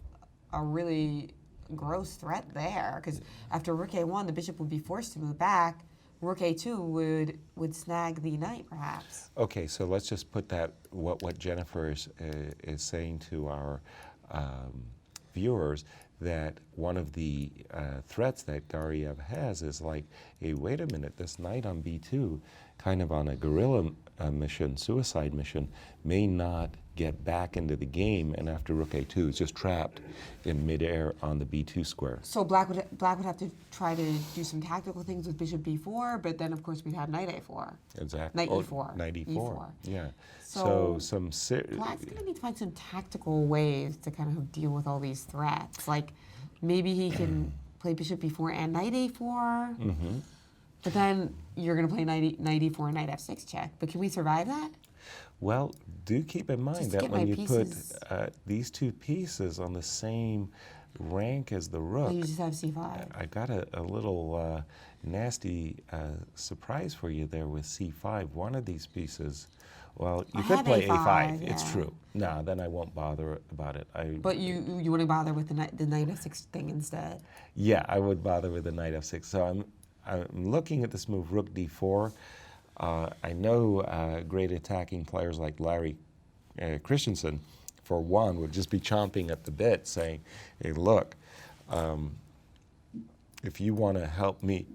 a really gross threat there, because after rook a1, the bishop would be forced to move back. Rook a2 would snag the knight, perhaps. Okay, so let's just put that, what Jennifer is saying to our viewers, that one of the threats that Gariev has is like, hey, wait a minute, this knight on b2, kind of on a guerrilla mission, suicide mission, may not get back into the game, and after rook a2 is just trapped in midair on the b2 square. So black would have to try to do some tactical things with bishop b4, but then of course we'd have knight a4. Exactly. Knight e4. Knight e4. Yeah. So some black's going to need to find some tactical ways to kind of deal with all these threats. Like maybe he can play bishop b4 and knight a4. But then you're going to play knight e4 and knight f6 check. But can we survive that? Well, do keep in mind that when you put these two pieces on the same rank as the rook, you just have c5. I got a little nasty surprise for you there with c5. One of these pieces, well, you could play a5. Yeah. It's true. No, then I won't bother about it. But you want to bother with the knight f6 thing instead? Yeah, I would bother with the knight f6. So I'm looking at this move, rook d4. I know great attacking players like Larry Christensen, for one, would just be chomping at the bit saying, hey, look, if you want to help me,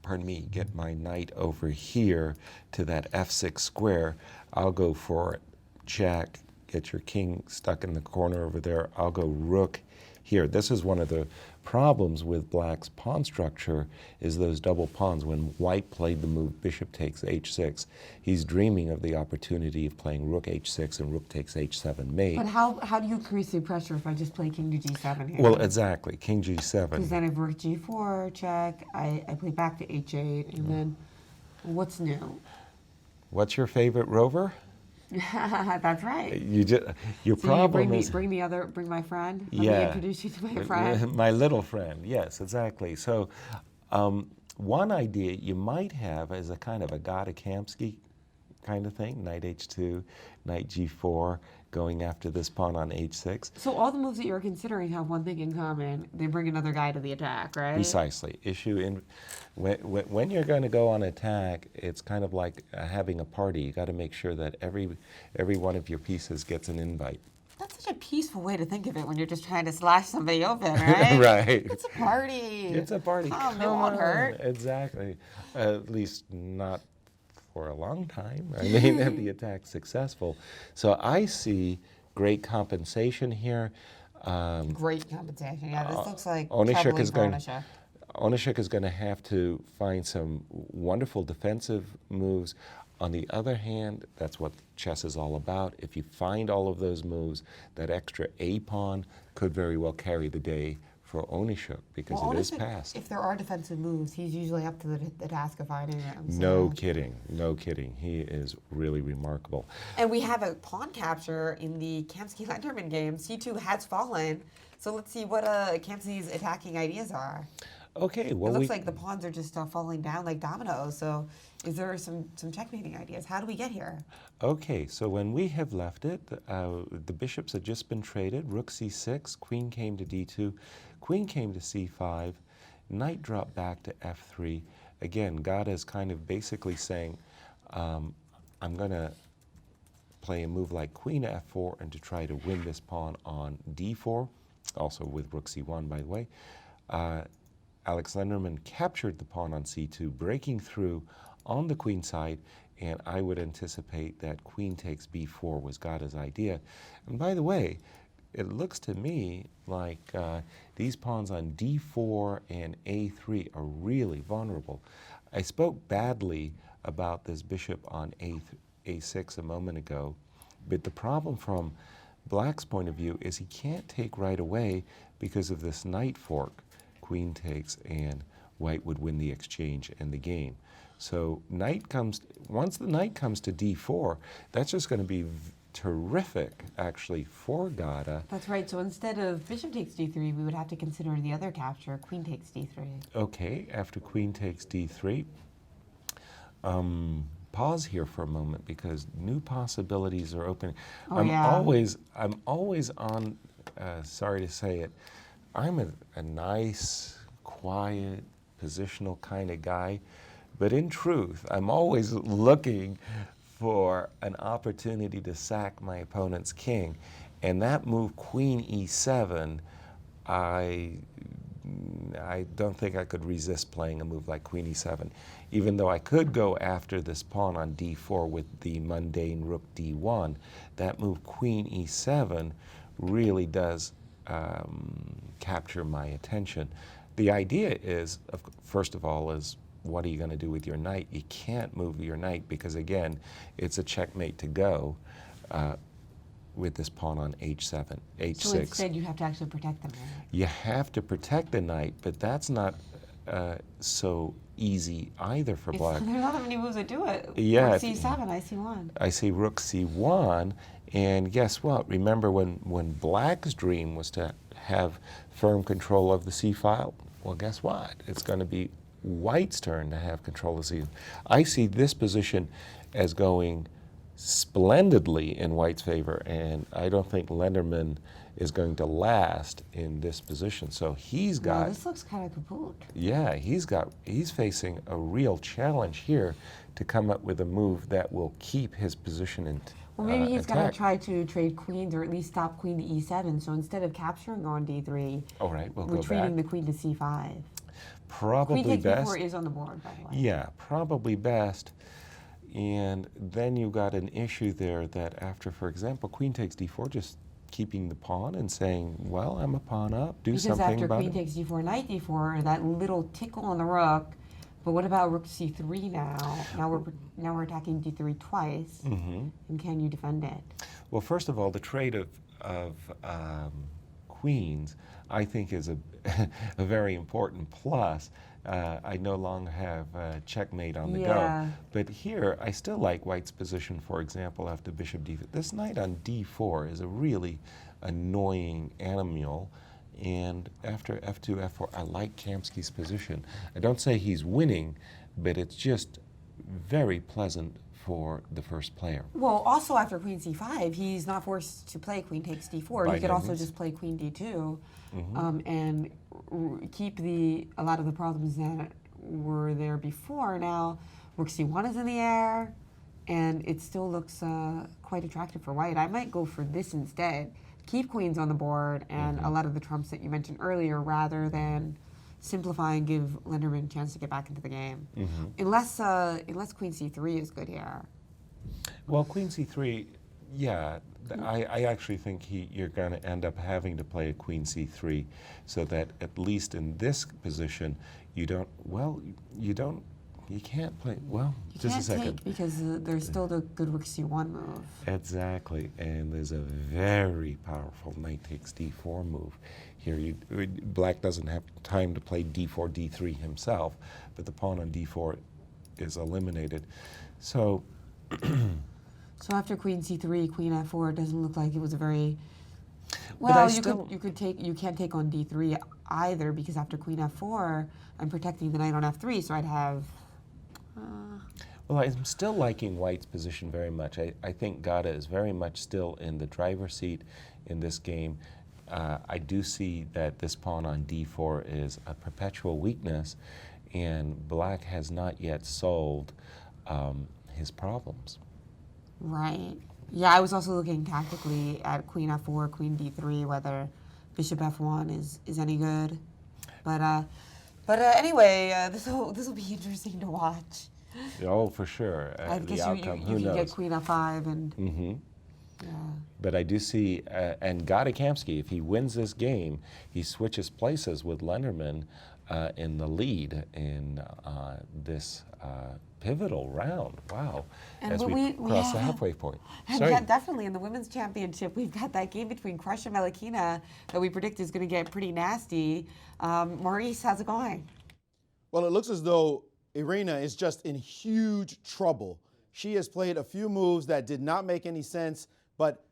pardon me, get my knight over here to that f6 square, I'll go for check, get your king stuck in the corner over there. I'll go rook here. This is one of the problems with black's pawn structure, is those double pawns. When white played the move bishop takes h6, he's dreaming of the opportunity of playing rook h6 and rook takes h7 mate. But how do you increase the pressure if I just play king to g7 here? Well, exactly, king g7. Because then if rook g4, check, I play back to h8, and then what's new? What's your favorite rover? That's right. Your problem is bring my friend. Let yeah, me introduce you to my friend. my little friend. Yes, exactly. So, one idea you might have is a kind of a god of Kamsky kind of thing. Knight h2, knight g4, going after this pawn on h6. So all the moves that you're considering have one thing in common: they bring another guy to the attack, right? Precisely. When you're going to go on attack, it's kind of like having a party. You got to make sure that every one of your pieces gets an invite. That's such a peaceful way to think of it when you're just trying to slash somebody open, right? Right. It's a party. It's a party. They won't hurt. Exactly. At least not for a long time. I mean, if the attack's successful. So I see great compensation here. Great compensation. Yeah, this looks like Onishuk is going. Onishuk. Onishuk is going to have to find some wonderful defensive moves. On the other hand, that's what chess is all about. If you find all of those moves, that extra A pawn could very well carry the day for Onishuk, because it is passed. If there are defensive moves, he's usually up to the task of finding them. So. No kidding, no kidding. He is really remarkable. And we have a pawn capture in the Kamsky Lenderman game. C2 has fallen. So let's see what Kamsky's attacking ideas are. Okay, well, it looks like the pawns are just falling down like dominoes. So is there some checkmating ideas? How do we get here? Okay, so when we have left it, the bishops had just been traded. Rook c6, queen came to d2, queen came to c5, knight dropped back to f3. Again, God is kind of basically saying, I'm going to play a move like queen to f4 and to try to win this pawn on d4, also with rook c1, by the way. Alex Lenderman captured the pawn on c2, breaking through on the queen side, and I would anticipate that queen takes b4 was Gada's idea. And by the way, it looks to me like these pawns on d4 and a3 are really vulnerable. I spoke badly about this bishop on a6 a moment ago, but the problem from Black's point of view is he can't take right away because of this knight fork. Queen takes, and white would win the exchange and the game. So once the knight comes to d4, that's just going to be terrific, actually, for Gada. That's right. So instead of bishop takes d3, we would have to consider the other capture, queen takes d3. Okay, after queen takes d3, pause here for a moment because new possibilities are opening. I'm always on, sorry to say it, I'm a nice, quiet, positional kind of guy, but in truth, I'm always looking for an opportunity to sack my opponent's king. And that move, queen e7, I don't think I could resist playing a move like queen e7, even though I could go after this pawn on d4 with the mundane rook d1. That move, queen e7, really does capture my attention. The idea is, first of all, is what are you going to do with your knight? You can't move your knight because, again, it's a checkmate to go with this pawn on h7, h6. So instead, you have to actually protect the knight. You have to protect the knight, but that's not so easy either for Black. There's not that many moves that do it. Yeah. Rook c7, I c1. I see rook c1, and guess what? Remember when Black's dream was to have firm control of the c-file? Well, guess what? It's going to be White's turn to have control of c. I see this position as going splendidly in White's favor, and I don't think Lenderman is going to last in this position. So he's got. Well, this looks kind of kaput. Yeah, he's facing a real challenge here to come up with a move that will keep his position in. Well, maybe he's going attack. to try to trade queens or at least stop queen to e7. So instead of capturing on d3, All right, we'll go retreating back. the queen to c5. Probably Queen takes best. d4 is on the board, by the way. Yeah, probably best. And then you got an issue there that after, for example, queen takes d4, just keeping the pawn and saying, well, I'm a pawn up, do Because something after about queen it. takes d4, knight d4, that little tickle on the rook. But what about rook c3 now? Now we're attacking d3 twice. Mm-hmm. And can you defend it? Well, first of all, the trade of queens, I think, is a, a very important plus. I no longer have checkmate on the Yeah. go. But here, I still like white's position, for example, after bishop d4. This knight on d4 is a really annoying animal. And after f2, f4, I like Kamsky's position. I don't say he's winning, but it's just very pleasant for the first player. Well, also after queen c5, he's not forced to play queen takes d4. By He could no also means. just play queen d2 Mm-hmm. and keep a lot of the problems that were there before. Now, rook c1 is in the air, and it still looks quite attractive for white. I might go for this instead. Keep queens on the board and a lot of the trumps that you mentioned earlier, rather than simplify and give Lenderman a chance to get back into the game. Unless queen c3 is good here. Well, queen c3, yeah, I actually think you're going to end up having to play a queen c3 so that at least in this position, you can't play, well, You just a can't second. take because there's still the good rook c1 move. Exactly, and there's a very powerful knight takes d4 move. Here, black doesn't have time to play d4, d3 himself, but the pawn on d4 is eliminated. So, So after queen c3, queen f4, it doesn't look like it was a very But I well. still- You can't take on d3 either because after queen f4, I'm protecting the knight on f3, so I'd have. well, I'm still liking white's position very much. I think Gata is very much still in the driver's seat in this game. I do see that this pawn on d4 is a perpetual weakness, and black has not yet solved his problems. Right. Yeah, I was also looking tactically at queen f4, queen d3, whether bishop f1 is any good. But anyway, this will be interesting to watch. Oh, for sure. I The guess outcome, you who can knows? get queen f5 and hmm yeah. But I do see, and Gata Kamsky, if he wins this game, he switches places with Lenderman in the lead in this pivotal round. Wow, And as but we cross the yeah. halfway point. And Sorry. yeah, definitely in the women's championship, we've got that game between Crush and Melakina that we predict is going to get pretty nasty. Maurice, how's it going? Well, it looks as though Irina is just in huge trouble. She has played a few moves that did not make any sense, but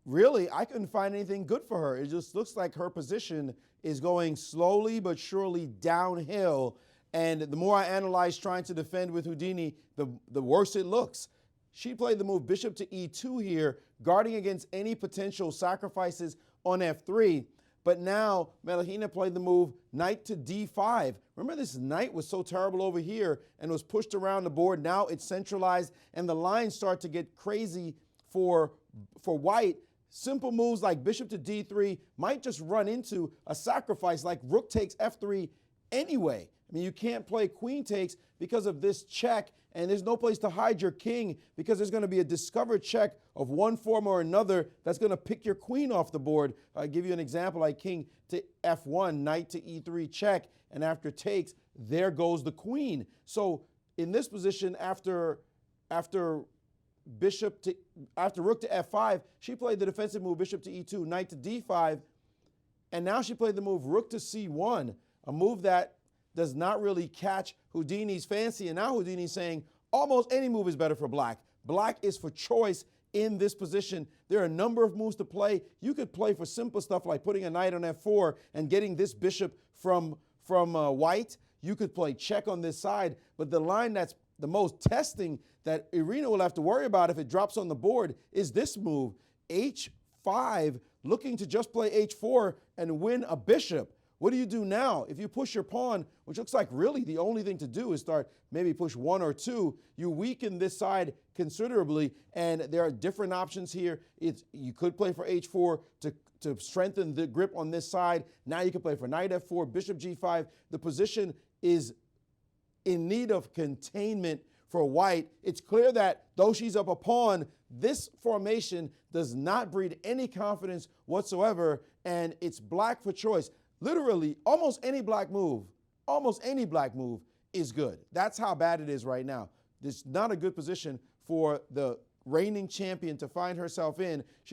really, I couldn't find anything good for her. It just looks like her position is going slowly but surely downhill. And the more I analyze trying to defend with Houdini, the worse it looks. She played the move bishop to e2 here, guarding against any potential sacrifices on f3. But now Melahina played the move knight to d5. Remember, this knight was so terrible over here and was pushed around the board. Now it's centralized and the lines start to get crazy for white. Simple moves like bishop to d3 might just run into a sacrifice like rook takes f3 anyway. I mean, you can't play queen takes because of this check, and there's no place to hide your king because there's going to be a discovered check of one form or another that's going to pick your queen off the board. I'll give you an example like king to f1, knight to e3 check, and after takes, there goes the queen. So in this position, after rook to f5, she played the defensive move bishop to e2, knight to d5, and now she played the move rook to c1, a move that does not really catch Houdini's fancy. And now Houdini's saying almost any move is better for black. Black is for choice in this position. There are a number of moves to play. You could play for simple stuff like putting a knight on f4 and getting this bishop from white. You could play check on this side. But the line that's the most testing that Irina will have to worry about if it drops on the board is this move, h5, looking to just play h4 and win a bishop. What do you do now? If you push your pawn, which looks like really the only thing to do is start maybe push 1 or 2, you weaken this side considerably, and there are different options here. You could play for h4 to strengthen the grip on this side. Now you can play for knight f4, bishop g5. The position is in need of containment for white. It's clear that though she's up a pawn, this formation does not breed any confidence whatsoever, and it's black for choice. Literally, almost any black move is good. That's how bad it is right now. This is not a good position for the reigning champion to find herself in.